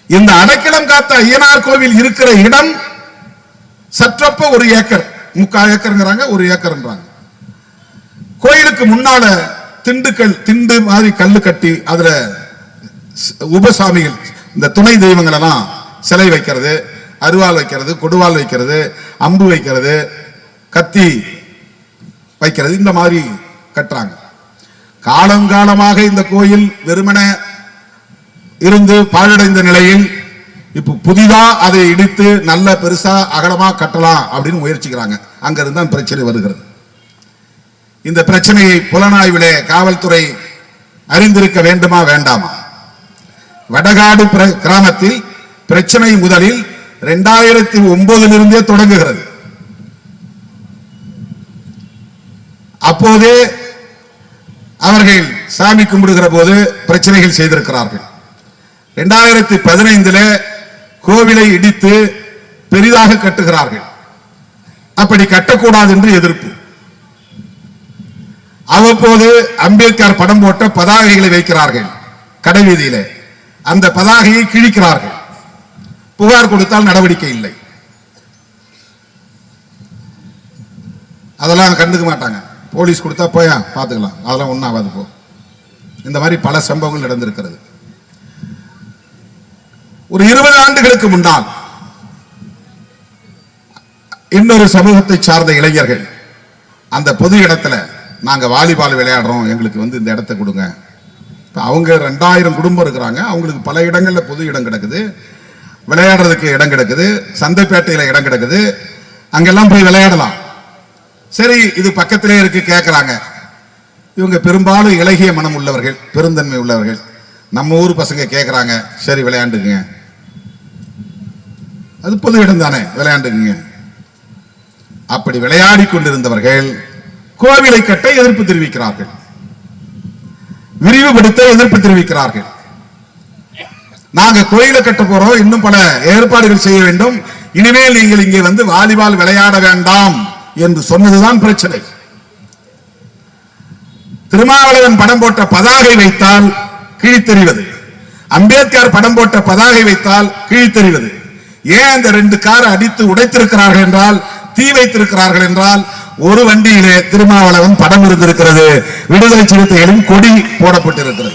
இந்த அடைக்கலம் காத்த ஐயனார் கோவில் இருக்கிற இடம் சற்றப்ப 1 ஏக்கர், 3/4 ஏக்கர்ங்கிறாங்க, 1 ஏக்கர்ன்றாங்க. கோயிலுக்கு முன்னால திண்டு மாதிரி கல்லு கட்டி அதுல உபசாமிகள், இந்த துணை தெய்வங்கள் எல்லாம் சிலை வைக்கிறது, அருவாள் வைக்கிறது, கொடுவாள் வைக்கிறது, அம்பு வைக்கிறது, கத்தி வைக்கிறது, இந்த மாதிரி கட்டுறாங்க. காலங்காலமாக இந்த கோயில் வெறுமன இருந்து பாழடைந்த நிலையில் இப்ப புதிதா அதை இடித்து நல்ல பெருசா அகலமா கட்டலாம் அப்படின்னு முயற்சிக்கிறாங்க. அங்க இருந்தான் பிரச்சனை வருகிறது. இந்த பிரச்சனையை புலனாய்விலே காவல்துறை அறிந்திருக்க வேண்டுமா வேண்டாமா? வடகாடு கிராமத்தில் பிரச்சனை முதலில் 2009 தொடங்குகிறது. அப்போதே அவர்கள் சாமி கும்பிடுகிற போது பிரச்சனைகள் செய்திருக்கிறார்கள். 2015 கோவிலை இடித்து பெரிதாக கட்டுகிறார்கள். அப்படி கட்டக்கூடாது என்று எதிர்ப்பு. அவ்வப்போது அம்பேத்கர் படம் போட்ட பதாகைகளை வைக்கிறார்கள் கடைவீதியிலே. அந்த பதாகையை கிழிக்கிறார்கள். புகார் கொடுத்தால் நடவடிக்கை இல்லை. அதெல்லாம் கண்டுக்க மாட்டாங்க. போலீஸ் கொடுத்தா போயா பார்த்துக்கலாம், அதெல்லாம் ஒன்றும் ஆகாது போ. இந்த மாதிரி பல சம்பவங்கள் நடந்திருக்கிறது. ஒரு 20 ஆண்டுகளுக்கு முன்னால் இன்னொரு சமூகத்தை சார்ந்த இளைஞர்கள் அந்த பொது இடத்துல நாங்க வாலிபால் விளையாடுறோம், எங்களுக்கு இந்த இடத்தை கொடுங்க. அவங்க 2000 குடும்பம் இருக்கிறாங்க. அவங்களுக்கு பல இடங்கள்ல பொது இடம் கிடக்குது, விளையாடுறதுக்கு இடம் கிடக்குது, சந்தைப்பேட்டையில இடம் கிடக்குது, அங்கெல்லாம் போய் விளையாடலாம். சரி, இது பக்கத்திலே இருக்கு கேட்கறாங்க. இவங்க பெரும்பாலும் இலகிய மனம் உள்ளவர்கள், பெருந்தன்மை உள்ளவர்கள். நம்ம ஊர் பசங்க கேட்கறாங்க, சரி விளையாண்டுங்க, அது பொது இடம் தானே, விளையாண்டுங்க. அப்படி விளையாடி கொண்டிருந்தவர்கள் கோவிலை கட்ட எதிர்ப்பு தெரிவிக்கிறார்கள், விரிவுபடுத்த எதிர்ப்பு தெரிவிக்கிறார்கள். நாங்க கோயிலை கட்ட போறோம், இன்னும் பல ஏற்பாடுகள் செய்ய வேண்டும், இனிமேல் நீங்கள் இங்கே வாலிபால் விளையாட வேண்டாம் என்று சொன்னதுதான் பிரச்சனை. திருமாவளவன் படம் போட்ட பதாகை வைத்தால் கிழித்தெறிவது, அம்பேத்கர் படம் போட்ட பதாகை வைத்தால் கிழித்தெறிவது. ஏன் அந்த 2 காரை அடித்து உடைத்திருக்கிறார்கள் என்றால், தீ வைத்திருக்கிறார்கள் என்றால், ஒரு வண்டியிலே திருமாவளவன் படம் இருந்திருக்கிறது, விடுதலை சிறுத்தைகளின் கொடி போடப்பட்டிருக்கிறது.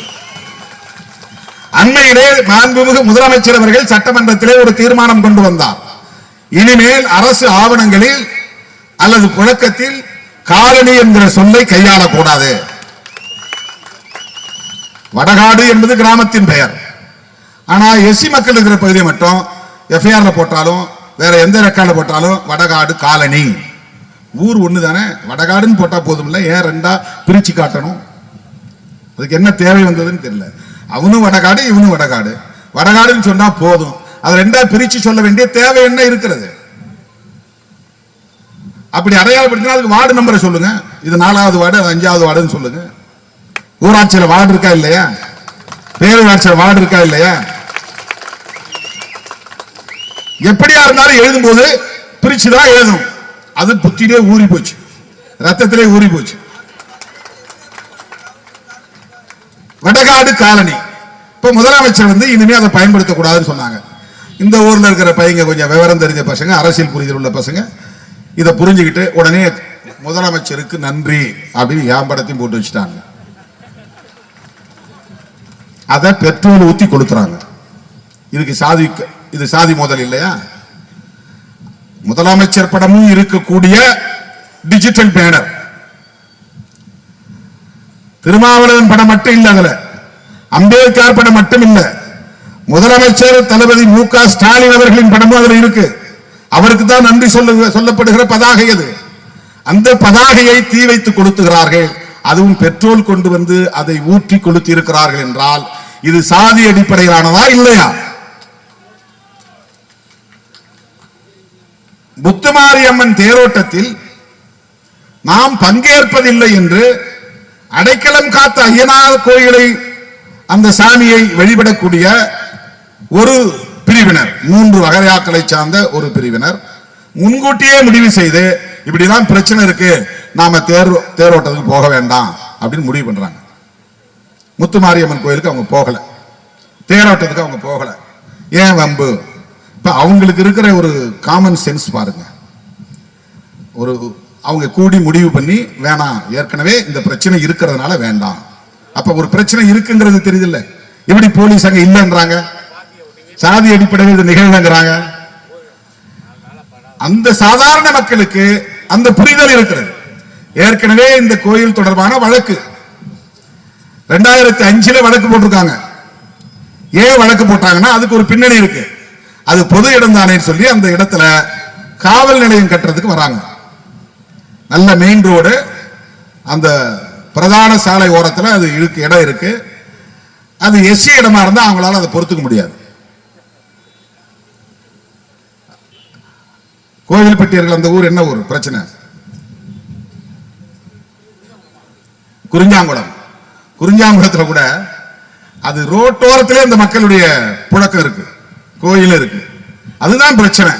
அண்மையிலே மாண்புமிகு முதலமைச்சர் அவர்கள் சட்டமன்றத்திலே ஒரு தீர்மானம் கொண்டு வந்தார். இனிமேல் அரசு ஆவணங்களில் அல்லது புழக்கத்தில் காலனி என்கிற சொல்லை கையாளக்கூடாது. வடகாடு என்பது கிராமத்தின் பெயர். ஆனா எஸ்சி மக்கள் இருக்கிற பகுதியை மட்டும் எஃப்ஐஆர்ல போட்டாலும் வேற எந்த ரெக்கார்ட்ல போட்டாலும் வடகாடு காலனி, ஊர் ஒண்ணு தானே, வடகாடுன்னு போட்டா போதும் இல்ல, ஏன் 2ஆ பிரிச்சு காட்டணும்? அதுக்கு என்ன தேவை வந்ததுன்னு தெரியல. அவனும் வடகாடு இவனும் வடகாடு, வடகாடுன்னு சொன்னா போதும், அது 2ஆ பிரிச்சு சொல்ல வேண்டிய தேவை என்ன இருக்கிறது? அப்படி அடையாளப்படுத்தினா அதுக்கு வார்டு நம்பரை சொல்லுங்க, இது 4வது வார்டு 5வது வார்டுன்னு சொல்லுங்க. ஊராட்சியில வார்டு இருக்கா இல்லையா, பேரூராட்சியில வார்டு இருக்கா இல்லையா? எப்படியா இருந்தாலும் எழுதும் போது பிரிச்சுதான் எழுதணும். அது புத்திலே ஊறி போச்சு, ரத்தத்திலே ஊறி போச்சு. வடகாடு காலனி இப்ப முதலமைச்சர் இனிமே அதை பயன்படுத்தக்கூடாதுன்னு சொன்னாங்க. இந்த ஊர்ல இருக்கிற பையங்க கொஞ்சம் விவரம் தெரிஞ்ச பசங்க, அரசியல் புரிதல் உள்ள பசங்க இதை புரிஞ்சுக்கிட்டு உடனே முதலமைச்சருக்கு நன்றி அப்படின்னு ஏம்படத்தையும் போட்டு வச்சுட்டாங்க. அதை பெட்ரோல் ஊத்தி கொடுத்துறாங்க. இது சாதி மோதல் இல்லையா? முதலமைச்சர் படமும் இருக்கக்கூடிய டிஜிட்டல் பேனர், திருமாவளவன் படம் மட்டும் இல்ல, அதுல அம்பேத்கர் படம் மட்டும் இல்ல, முதலமைச்சர் தளபதி மு.க. ஸ்டாலின் அவர்களின் படமும் அதுல இருக்கு. அவருக்கு தான் நன்றி சொல்லப்படுகிற பதாகை அது. அந்த பதாகையை தீ வைத்து கொளுத்துகிறார்கள். அதுவும் பெட்ரோல் கொண்டு வந்து அதை ஊற்றி கொளுத்தி இருக்கிறார்கள் என்றால் இது சாதி அடிப்படையிலானதா இல்லையா? முத்துமாரியம்மன் தேரோட்டத்தில் நாம் பங்கேற்பதில்லை என்று அடைக்கலம் காத்த ஐயனார் கோயிலை அந்த சாமியை வழிபடக்கூடிய ஒரு பிரிவினர், 3 வகையாக்களை சார்ந்த ஒரு பிரிவினர் முன்கூட்டியே முடிவு செய்து இப்படிதான் பிரச்சனை இருக்கு, நாம தேரோட்டத்துக்கு போக வேண்டாம் அப்படின்னு முடிவு பண்றாங்க. முத்துமாரியம்மன் கோயிலுக்கு அவங்க போகல, தேரோட்டத்துக்கு அவங்க போகல. ஏன் வம்பு? இப்ப அவங்களுக்கு இருக்கிற ஒரு காமன் சென்ஸ் பாருங்க. அவங்க கூடி முடிவு பண்ணி வேணாம், ஏற்கனவே இந்த பிரச்சனை இருக்கிறதுனால வேண்டாம். அப்ப ஒரு பிரச்சனை இருக்குங்கிறது தெரியுது. எப்படி போலீஸ் அங்க இல்லைன்றாங்க, சாதி அடிப்படையில் இது நிகழ்வுங்கிறாங்க. அந்த சாதாரண மக்களுக்கு அந்த புரிதல் இருக்கிறது. ஏற்கனவே இந்த கோயில் தொடர்பான வழக்கு 2005 வழக்கு போட்டிருக்காங்க. ஏன் வழக்கு போட்டாங்கன்னா அதுக்கு ஒரு பின்னணி இருக்கு. அது பொது இடம் தானே சொல்லி அந்த இடத்துல காவல் நிலையம் கட்டுறதுக்கு வராங்க. நல்ல மெயின் ரோடு, அந்த பிரதான சாலை ஓரத்தில் அது இடம் இருக்கு. அது எஸ்சி இடமா இருந்தா அவங்களால அதை பொறுத்துக்க முடியாது. கோவில்பட்டியர்கள் அந்த ஊர் என்ன ஊர் பிரச்சனை? குறிஞ்சாங்குளம். குறிஞ்சாங்குளத்துல கூட அது ரோட்டோரத்திலே அந்த மக்களுடைய புழக்கம் இருக்கு, கோயில் இருக்கு. அதுதான் பிரச்சனை.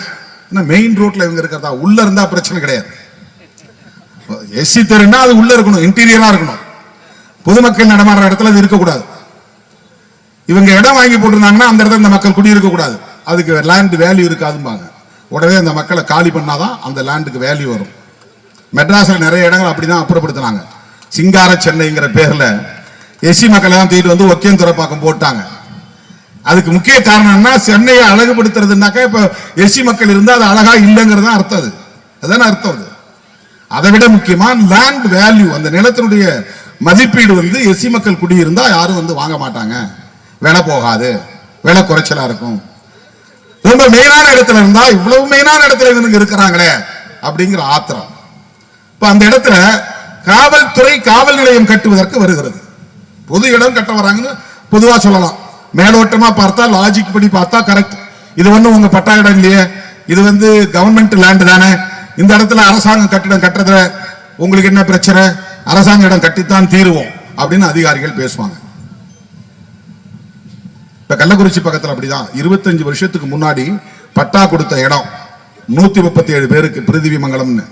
மெயின் ரோட்ல இவங்க இருக்கிறதா, உள்ள இருந்தா பிரச்சனை கிடையாது. எஸ்சி தெருன்னா அது உள்ள இருக்கணும், இன்டீரியரா இருக்கணும். பொதுமக்கள் நடமாடுற இடத்துல அது இருக்கக்கூடாது. இவங்க இடம் வாங்கி போட்டிருந்தாங்கன்னா அந்த இடத்துல இந்த மக்கள் குடியிருக்க கூடாது, அதுக்கு லேண்ட் வேல்யூ இருக்காதும்பாங்க. உடனே அந்த மக்களை காலி பண்ணாதான் அந்த லேண்டுக்கு வேல்யூ வரும். மெட்ராஸ்ல நிறைய இடங்கள் அப்படிதான் அப்புறப்படுத்தினாங்க. சிங்கார சென்னைங்கிற பேர்ல எஸ்சி மக்களை தான் தூக்கிட்டு வந்து ஒக்கியம் துறப்பாக்கம் போட்டாங்க. அதுக்கு முக்கிய காரணம் என்ன? சென்னையை அழகுபடுத்துறதுனாக்கா இப்ப எஸ்சி மக்கள் இருந்தா அது அழகா இல்லைங்கிறது அர்த்தம். அதுதானே அர்த்தம். அதை விட முக்கியமா லேண்ட் வேல்யூ, அந்த நிலத்தினுடைய மதிப்பீடு எஸ்சி மக்கள் குடியிருந்தா யாரும் வாங்க மாட்டாங்க, விலை போகாது, விலை குறைச்சலா இருக்கும். ரொம்ப மெயினான இடத்துல இருந்தா இவ்வளவு மெயினான இடத்துல இவங்க இருக்கிறாங்களே அப்படிங்கிற ஆத்திரம். இப்ப அந்த இடத்துல காவல்துறை காவல் நிலையம் கட்டுவதற்கு வருகிறது. பொது இடம் கட்ட வராங்கன்னு பொதுவா சொல்லலாம். மேலோட்டமா பார்த்தா, லாஜிக் படி பார்த்தா கரெக்ட். இது உங்க பட்டா இடம் இல்லையே, இது கவர்மெண்ட் லேண்ட் தானே, இந்த இடத்துல அரசாங்கம் கட்டிடம் கட்டுறதுல உங்களுக்கு என்ன பிரச்சனை, அரசாங்க இடம் கட்டித்தான் தீருவோம் அப்படின்னு அதிகாரிகள் பேசுவாங்க. இப்ப கள்ளக்குறிச்சி பக்கத்துல அப்படிதான் 25 வருஷத்துக்கு முன்னாடி பட்டா கொடுத்த இடம் 137 பேருக்கு பிரிதிவி மங்கலம்னு.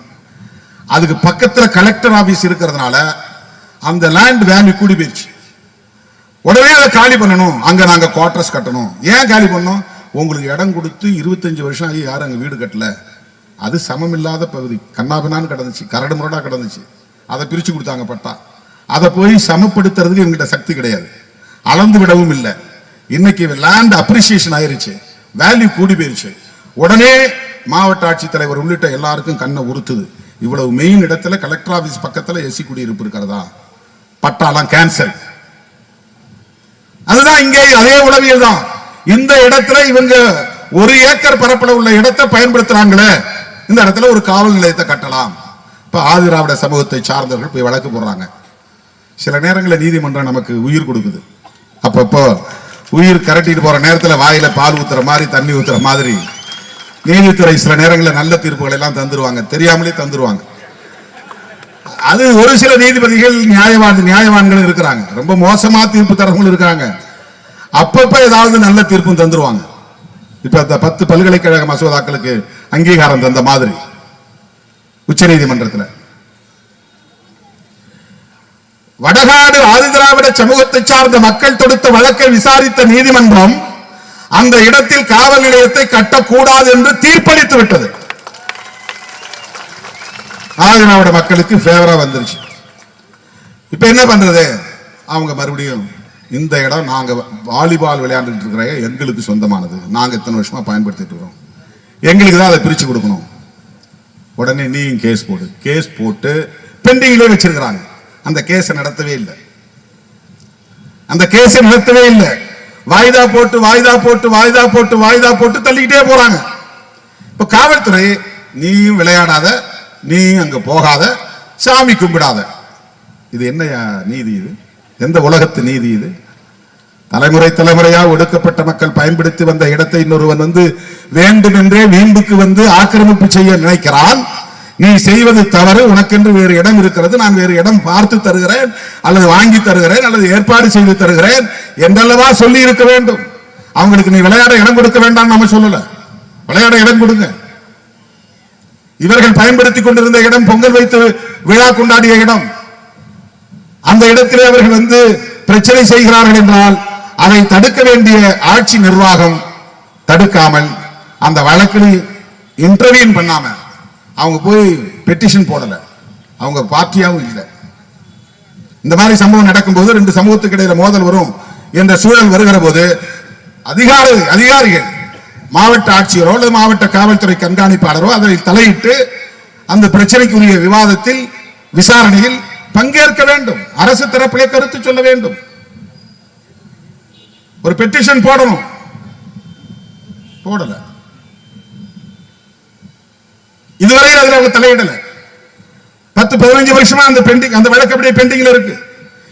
அதுக்கு பக்கத்துல கலெக்டர் ஆபீஸ் இருக்கிறதுனால அந்த லேண்ட் வேல்யூ கூடி போயிடுச்சு. உடனே அதை காலி பண்ணணும், அங்க நாங்க குவார்டர்ஸ் கட்டணும். ஏன் காலி பண்ணணும்? உங்களுக்கு இடம் கொடுத்து 25 வருஷம் ஆகி யாரும் அங்க வீடு கட்டல. அது சமம் இல்லாத பகுதி, கண்ணாபின்னான்னு கிடந்துச்சு, கரடு முரடா கிடந்துச்சு. அதை பிரிச்சு கொடுத்தாங்க பட்டா. அதை போய் சமப்படுத்துறதுக்கு இவங்கிட்ட சக்தி கிடையாது, அளந்து விடவும் இல்லை. இன்னைக்கு லேண்ட் அப்ரிசியேஷன் ஆயிருச்சு, வேல்யூ கூடி போயிருச்சு. உடனே மாவட்ட ஆட்சித்தலைவர் உள்ளிட்ட எல்லாருக்கும் கண்ணை உறுத்துது. இவ்வளவு மெயின் இடத்துல கலெக்டர் ஆபீஸ் பக்கத்துல எஸ்சி குடியிருப்பு இருக்கிறதா, பட்டாலாம் கேன்சல். அதுதான் இங்கே அதே உளவியல் தான். இந்த இடத்துல இவங்க 1 ஏக்கர் பரப்பளவு உள்ள இடத்தை பயன்படுத்துறாங்களே, இந்த இடத்துல ஒரு காவல் நிலையத்தை கட்டலாம். இப்ப ஆதிராவிட சமூகத்தை சார்ந்தவர்கள் போய் வழக்கு போடுறாங்க. சில நேரங்களில் நீதிமன்றம் நமக்கு உயிர் கொடுக்குது. அப்பப்போ உயிர் கரட்டிட்டு போற நேரத்தில் வாயில பால் ஊத்துற மாதிரி, தண்ணி ஊத்துற மாதிரி நீதித்துறை சில நேரங்களில் நல்ல தீர்ப்புகளை எல்லாம் தந்துருவாங்க, தெரியாமலே தந்துருவாங்க. அது ஒரு சில நீதிபதிகள் நியாயவான்கள் இருக்கிறாங்க, ரொம்ப மோசமா தீர்ப்பு தரவங்களும் இருக்காங்க. அப்பப்ப ஏதாவது நல்ல தீர்ப்பும் தந்துருவாங்க. இப்ப 10 பல்கலைக்கழக மசோதாக்களுக்கு அங்கீகாரம் தந்த மாதிரி உச்ச நீதிமன்றத்தில். வடகாடு ஆதிதிராவிட சமூகத்தை சார்ந்த மக்கள் தொடுத்த வழக்கை விசாரித்த நீதிமன்றம் அந்த இடத்தில் காவல் நிலையத்தை கட்டக்கூடாது என்று தீர்ப்பளித்து விட்டது. ஆதிதிராவிட மக்களுக்கு ஃபேவரா வந்துருச்சு. இப்ப என்ன பண்றது? அவங்க மறுபடியும் இந்த இடம் நாங்க வாலிபால் விளையாண்டுட்டு இருக்கிற எங்களுக்கு சொந்தமானது, நாங்க இத்தனை வருஷமா பயன்படுத்திட்டு இருக்கிறோம், எங்களுக்கு தான் அதை பிரிச்சு கொடுக்கணும். உடனே நீயும் கேஸ் போடு. கேஸ் போட்டு பெண்டிங்ல வச்சிருக்கிறாங்க. அந்த கேஸை நடத்தவே இல்லை. அந்த கேஸை நடத்தவே இல்லை. வாய்தா போட்டு வாய்தா போட்டு வாய்தா போட்டு வாய்தா போட்டு தள்ளிக்கிட்டே போறாங்க. இப்ப காவல்துறை நீயும் விளையாடாத, நீயும் அங்க போகாத, சாமி கும்பிடாத. இது என்ன நீதி? இது எந்த உலகத்து நீதி? இது தலைமுறை தலைமுறையா ஒடுக்கப்பட்ட மக்கள் பயன்படுத்தி வந்த இடத்தை இன்னொருவன் வந்து வேண்டுமென்றே வீம்புக்கு வந்து ஆக்கிரமிப்பு செய்ய நினைக்கிறான். நீ செய்வது தவறு, உனக்கென்று வேறு இடம் இருக்கிறது, நான் வேறு இடம் பார்த்து தருகிறேன் அல்லது வாங்கி தருகிறேன் அல்லது ஏற்பாடு செய்து தருகிறேன் என்றல்லவா சொல்லி இருக்க வேண்டும். அவங்களுக்கு நீ விளையாட இடம் கொடுக்க வேண்டாம் நம்ம சொல்லல, விளையாட இடம் கொடுங்க. இவர்கள் பயன்படுத்திக் கொண்டிருந்த இடம் பொங்கல் வைத்து விழா கொண்டாடிய இடம். அந்த இடத்திலே அவர்கள் வந்து பிரச்சனை செய்கிறார்கள் என்றால் அதை தடுக்க வேண்டிய ஆட்சி நிர்வாகம் தடுக்காமல், அந்த வழக்கில் இன்டர்வியூன் பண்ணாம, அவங்க போய் பெட்டிஷன் போடல, அவங்க பார்ட்டியாவும் இல்லை. இந்த மாதிரி சம்பவம் நடக்கும்போது ரெண்டு சமூகத்துக்கு இடையில மோதல் வரும் என்ற சூழல் வருகிற போது அதிகாரிகள், மாவட்ட ஆட்சியரோ அல்லது மாவட்ட காவல்துறை கண்காணிப்பாளரோ அதில் தலையிட்டு அந்த பிரச்சனைக்குரிய விவாதத்தில் விசாரணையில் பங்கேற்க வேண்டும். அரசு தரப்பிலே கருத்து சொல்ல வேண்டும். ஒரு பெட்டிஷன் போடணும், போடல. இதுவரை அதில் அவங்க தலையிடல. 10-15 வருஷமா அந்த வழக்கு அப்படியே பெண்டிங்ல இருக்கு.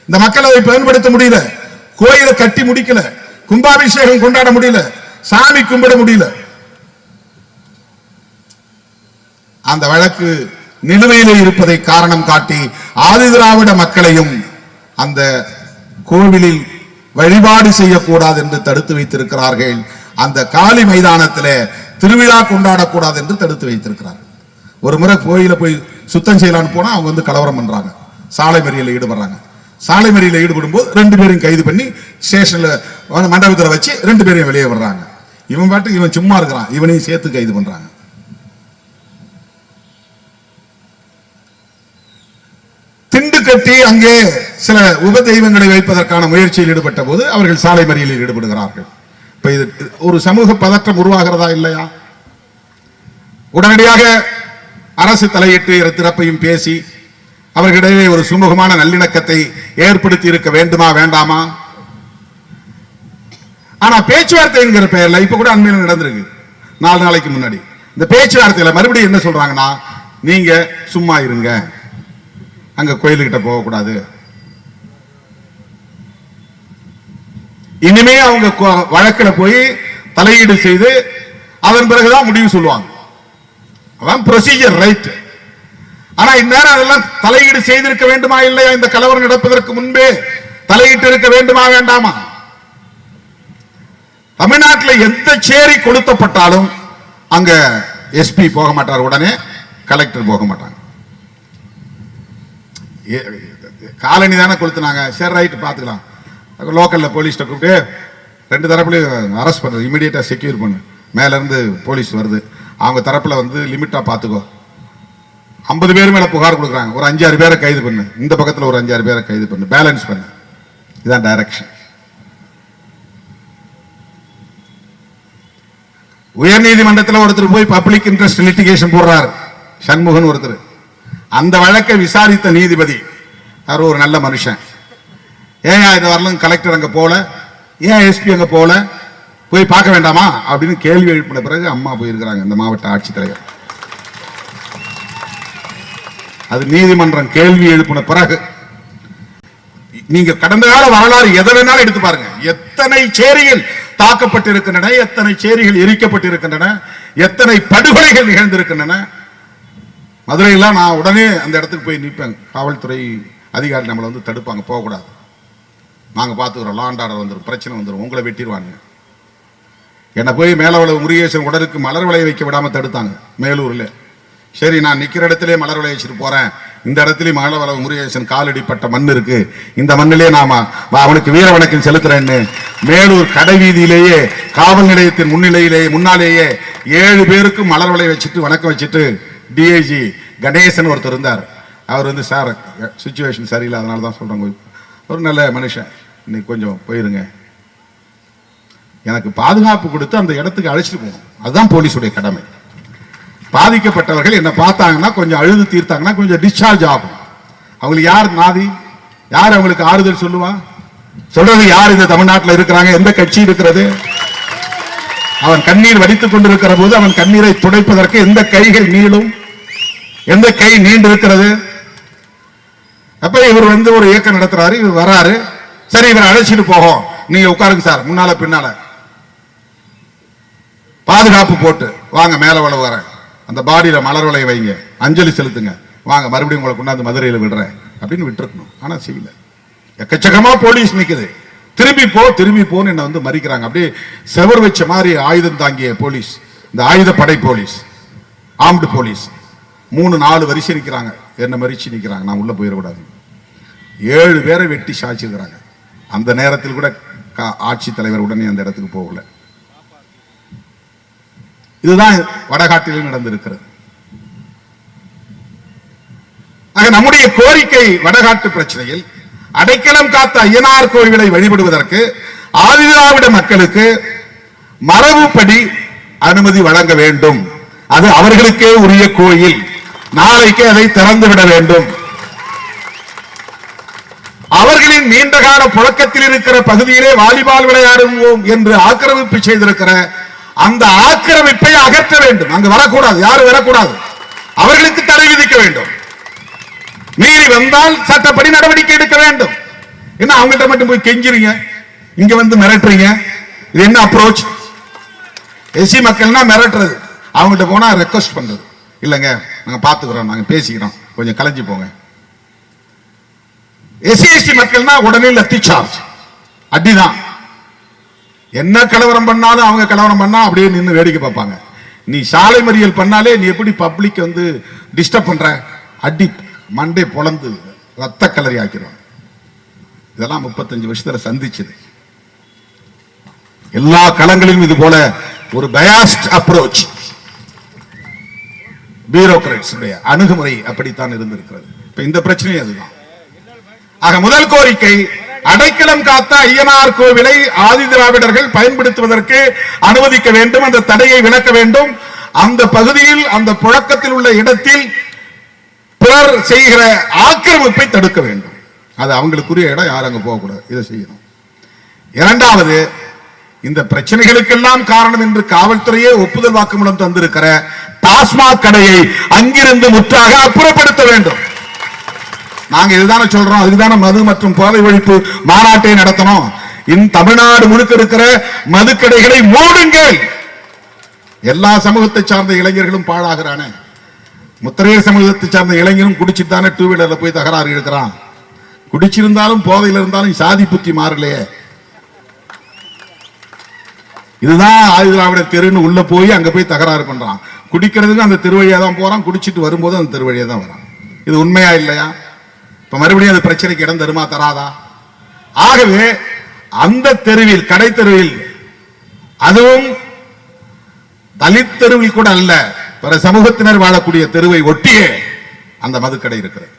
இந்த மக்கள் அதை பயன்படுத்த முடியல, கோயிலை கட்டி முடிக்கல, கும்பாபிஷேகம் கொண்டாட முடியல, சாமி கும்பிட முடியல. அந்த வழக்கு நிலுவையில் இருப்பதை காரணம் காட்டி ஆதிதிராவிட மக்களையும் அந்த கோவிலில் வழிபாடு செய்யக்கூடாது என்று தடுத்து வைத்திருக்கிறார்கள். அந்த காலி மைதானத்தில் திருவிழா கொண்டாடக்கூடாது என்று தடுத்து வைத்திருக்கிறார்கள். ஒரு முறை கோயில போய் சுத்தம் செய்யலான்னு போனா அவங்க வந்து கலவரம் பண்றாங்க, சாலை மறியலில் ஈடுபடுறாங்க. சாலை மறியலில் ஈடுபடும் போது 2 பேரையும் கைது பண்ணி ஸ்டேஷன்ல மண்டபத்தில் வச்சு 2 பேரையும் வெளியே வர்றாங்க. இவன் பாட்டு இவன் சும்மா இருக்கிறான், இவனையும் சேர்த்து கைது பண்றாங்க. திண்டு கட்டி அங்கே சில உப தெய்வங்களை வைப்பதற்கான முயற்சியில் ஈடுபட்ட போது அவர்கள் சாலை மறியலில் ஈடுபடுகிறார்கள். இப்ப இது ஒரு சமூக பதற்றம் உருவாகிறதா இல்லையா? உடனடியாக அரசு தலையிட்டு இரு தரப்பையும் பேசி அவர்களிடையே ஒரு சுமூகமான நல்லிணக்கத்தை ஏற்படுத்தி இருக்க வேண்டுமா வேண்டாமா? ஆனா பேச்சுவார்த்தை என்கிற பெயர்ல இப்ப கூட அண்மையில் நடந்திருக்கு, 4 நாளைக்கு முன்னாடி. இந்த பேச்சுவார்த்தையில மறுபடியும் என்ன சொல்றாங்கன்னா, நீங்க சும்மா இருங்க, அங்க கோயிலுக்கிட்ட போக கூடாது, இனிமே அவங்க வழக்கில் போய் தலையீடு செய்து அதன் பிறகுதான் முடிவு சொல்லுவாங்க. அதான் ப்ரொசீஜர், ரைட். ஆனா இந்நேரம் அதெல்லாம் தலையீடு செய்திருக்க வேண்டுமா இல்லையா? இந்த கலவரம் நடப்பதற்கு முன்பே தலையிட்டு இருக்க வேண்டுமா வேண்டாமா? தமிழ்நாட்டில் எந்த சேரி கொளுத்தப்பட்டாலும் அங்க எஸ்பி போக மாட்டார், உடனே கலெக்டர் போக மாட்டாங்க. காலனி தானே கொளுத்துனாங்க, சரி ரைட் பாத்துக்கலாம். லோக்கல்ல போலீஸ் கூப்பிட்டு 2 தரப்புலையும் அரெஸ்ட் பண்ணு, இமீடியட்டா செக்யூர் பண்ணு, மேல இருந்து போலீஸ் வருது, அவங்க தரப்புல வந்து லிமிட்டா பாத்துக்கோ. 50 பேர் மேல புகார் கொடுக்குறாங்க, ஒரு 5-6 பேரை கைது பண்ணு, இந்த பக்கத்துல ஒரு 5-6 பேரை கைது பண்ணு, பேலன்ஸ் பண்ணு. இதான் டைரக்ஷன். உயர் நீதிமன்றத்தில் ஒருத்தர் போய் பப்ளிக் இன்ட்ரெஸ்ட் லிட்டிகேஷன் போடுறார், சண்முகன் ஒருத்தர். அந்த வழக்கை விசாரித்த நீதிபதி அவர் ஒரு நல்ல மனுஷன். ஏன் இது வரலும் கலெக்டர் அங்க போல, ஏன் எஸ்பி அங்க போல, போய் பார்க்க வேண்டாமா அப்படின்னு கேள்வி எழுப்பின பிறகு அம்மா போயிருக்கிறாங்க, இந்த மாவட்ட ஆட்சித்தலைவர். அது நீதிமன்றம் கேள்வி எழுப்பின பிறகு. நீங்க கடந்த கால வரலாறு எதை வேணாலும் எடுத்து பாருங்க, எத்தனை சேரிகள் தாக்கப்பட்டிருக்கின்றன, எத்தனை சேரிகள் எரிக்கப்பட்டிருக்கின்றன, எத்தனை படுகொலைகள் நிகழ்ந்திருக்கின்றன. மதுரையெல்லாம் நான் உடனே அந்த இடத்துக்கு போய் நிற்பேன், காவல்துறை அதிகாரி நம்மளை வந்து தடுப்பாங்க, போகக்கூடாது, நாங்கள் பார்த்துக்கிறோம், லா அண்ட் ஆர்டர் வந்துடும், பிரச்சனை வந்துடும், உங்களை வெட்டிடுவாங்க. என்னை போய் மேலவளவு முருகேசன் உடலுக்கு மலர் விளைய வைக்க விடாமல் தடுத்தாங்க மேலூரில். சரி, நான் நிக்கிற இடத்திலே மலர் விளைவிச்சிட்டு போறேன், இந்த இடத்துல மகளவள முருகேசன் காலடிப்பட்ட மண் இருக்கு, இந்த மண்ணிலே நாம அவனுக்கு வீர வணக்கம் செலுத்துறேன்னு மேலூர் கடை வீதியிலேயே காவல் நிலையத்தின் முன்னாலேயே 7 பேருக்கு மலர் விளை வச்சுட்டு வணக்கம் வச்சுட்டு டிஐஜி கணேசன் ஒருத்தர் இருந்தார். அவர் வந்து, சார் சிச்சுவேஷன் சரியில்லை, அதனால தான் சொல்றேன், ஒரு நல்ல மனுஷன், இன்னைக்கு கொஞ்சம் போயிருங்க, எனக்கு பாதுகாப்பு கொடுத்து அந்த இடத்துக்கு அழைச்சிட்டு போகணும், அதுதான் போலீஸுடைய கடமை. பாதிக்கப்பட்டவர்கள் என்ன பார்த்தாங்கன்னா கொஞ்சம் அழுது தீர்த்தாங்கன்னா கொஞ்சம் டிஸ்சார்ஜ் ஆகும். அவங்களுக்கு யார் நாதி, யார் அவங்களுக்கு ஆறுதல் சொல்லுவா? சொல்றது யார்? இந்த தமிழ்நாட்டில் இருக்கிறாங்க, எந்த கட்சி இருக்கிறது? அவன் கண்ணீர் வடித்துக் கொண்டிருக்கிற போது அவன் கண்ணீரை துடைப்பதற்கு எந்த கைகள் நீளும், எந்த கை நீண்டு இருக்கிறது? அப்ப இவர் வந்து ஒரு இயக்கம் நடத்துறாரு, இவர் வராரு, சரி இவர் அழைச்சிட்டு போகும், நீங்க உட்காருங்க சார், முன்னால பின்னால பாதுகாப்பு போட்டு வாங்க, மேல வள வர அந்த பாடியில மலர் வளைய வைங்க, அஞ்சலி செலுத்துங்க, வாங்க மறுபடியும் உங்களை கொண்டாந்து மதுரையில் விடுறேன் அப்படின்னு விட்டுருக்கணும். ஆனா செய்யல. எக்கச்சக்கமா போலீஸ் நிக்குது, திரும்பி போன்னு என்ன வந்து மறிக்கிறாங்க. அப்படியே செவர் வச்ச மாதிரி ஆயுதம் தாங்கிய போலீஸ், இந்த ஆயுதப்படை போலீஸ், ஆர்ம்டு போலீஸ் 3-4 வரிசை நிக்கிறாங்க, என்ன மறிச்சு நிக்கிறாங்க, நான் உள்ள போயிடக்கூடாது. 7 பேரை வெட்டி சாய்ச்சிருக்கிறாங்க. அந்த நேரத்தில் கூட ஆட்சித்தலைவர் உடனே அந்த இடத்துக்கு போகல. இதுதான் வடகாட்டில் நடந்திருக்கிறது. ஆக நம்முடைய கோரிக்கை வடகாட்டு பிரச்சனையில் அடைக்கலம் காத்த ஐயனார் கோயில்களை வழிபடுவதற்கு ஆதிதிராவிட மக்களுக்கு மரபுப்படி அனுமதி வழங்க வேண்டும். அது அவர்களுக்கே உரிய கோயில், நாளைக்கு அதை திறந்துவிட வேண்டும். அவர்களின் நீண்டகால புழக்கத்தில் இருக்கிற பகுதியிலே வாலிபால் விளையாடுவோம் என்று ஆக்கிரமிப்பு செய்திருக்கிற அந்த ஆக்கிரமிப்பை அகற்ற வேண்டும். அங்கு வரக்கூடாது, யாரும் வரக்கூடாது, அவர்களுக்கு தடை விதிக்க வேண்டும். மீறி வந்தால் சட்டப்படி நடவடிக்கை எடுக்க வேண்டும். என்ன அவங்கள்ட்ட மட்டும் போய் கெஞ்சிறீங்க, இங்க வந்து மிரட்டுறீங்க, இது என்ன அப்ரோச்? எஸ்சி மக்கள்னா மிரட்டுறது, அவங்கள்ட்ட போனா ரெக்வஸ்ட் பண்றது, இல்லங்க நாங்க பாத்துக்கிறோம், நாங்க பேசிக்கிறோம், கொஞ்சம் கலைஞ்சு போங்க. எஸ்சி எஸ்டி மக்கள்னா உடனே லத்தி சார்ஜ், அடிதான். என்ன கலவரம் பண்ணாலும் அவங்க கலவரம் பண்ணா அப்படியே நின்று வேடிக்கை பார்ப்பாங்க. நீ சாலை மறியல் பண்ணாலே நீ எப்படி பப்ளிக் வந்து டிஸ்டர்ப் பண்ற, அடி மண்டே பொளந்து ரத்த கலரி ஆக்கிடுவாங்க. இதெல்லாம் 35 வருஷத்துல சந்திச்சது. எல்லா களங்களிலும் இது போல ஒரு பயாஸ்ட் அப்ரோச், பியூரோக்ராட்ஸ் அணுகுமுறை அப்படித்தான் இருந்திருக்கிறது. இப்ப இந்த பிரச்சனை அதுதான். ஆக முதல் கோரிக்கை, அடைக்கலம் காத்த ஐயனார் கோவிலை ஆதிதிராவிடர்கள் பயன்படுத்துவதற்கு அனுமதிக்க வேண்டும், அந்த தடையை விலக்க வேண்டும். அந்த பகுதியில் அந்த புழக்கத்தில் உள்ள இடத்தில் பிறர் செய்கிற ஆக்கிரமிப்பை தடுக்க வேண்டும். அது அவங்களுக்குரிய இடம், யாரும் அங்க போகக்கூடாது, இதை செய்யணும். இரண்டாவது, இந்த பிரச்சனைகளுக்கெல்லாம் காரணம் என்று காவல்துறையே ஒப்புதல் வாக்குமூலம் தந்திருக்கிற டாஸ்மாக் கடையை அங்கிருந்து முற்றாக அப்புறப்படுத்த வேண்டும். நாங்க இதுதானே சொல்றோம், அதுக்குதான மது மற்றும் போதை ஒழிப்பு மாநாட்டை நடத்தணும். தமிழ்நாடு முழுக்க இருக்கிற மதுக்கடைகளை மூடுங்கள். எல்லா சமூகத்தை சார்ந்த இளைஞர்களும் பாழாகிறான. முத்திரையர் சமூகத்தை சார்ந்த இளைஞரும் குடிச்சுட்டானே 2 வீலர்ல போய் தகராறு இருக்கிறான். குடிச்சிருந்தாலும் போதையில் இருந்தாலும் சாதி புத்தி மாறலையே. இதுதான் ஆதிதிராவிடர் தெருன்னு உள்ள போய் அங்க போய் தகராறு பண்றான். குடிக்கிறதுக்கு அந்த திருவழியா தான் போறான், குடிச்சிட்டு வரும்போது அந்த திருவழியா தான் வரான். இது உண்மையா இல்லையா? இப்ப மறுபடியும் அது பிரச்சனைக்கு இடம் தருமா தராதா? ஆகவே அந்த தெருவில், கடை தெருவில், அதுவும் தலித் தெருவில் கூட அல்ல, பிற சமூகத்தினர் வாழக்கூடிய தெருவை ஒட்டியே அந்த மதுக்கடை இருக்கிறது.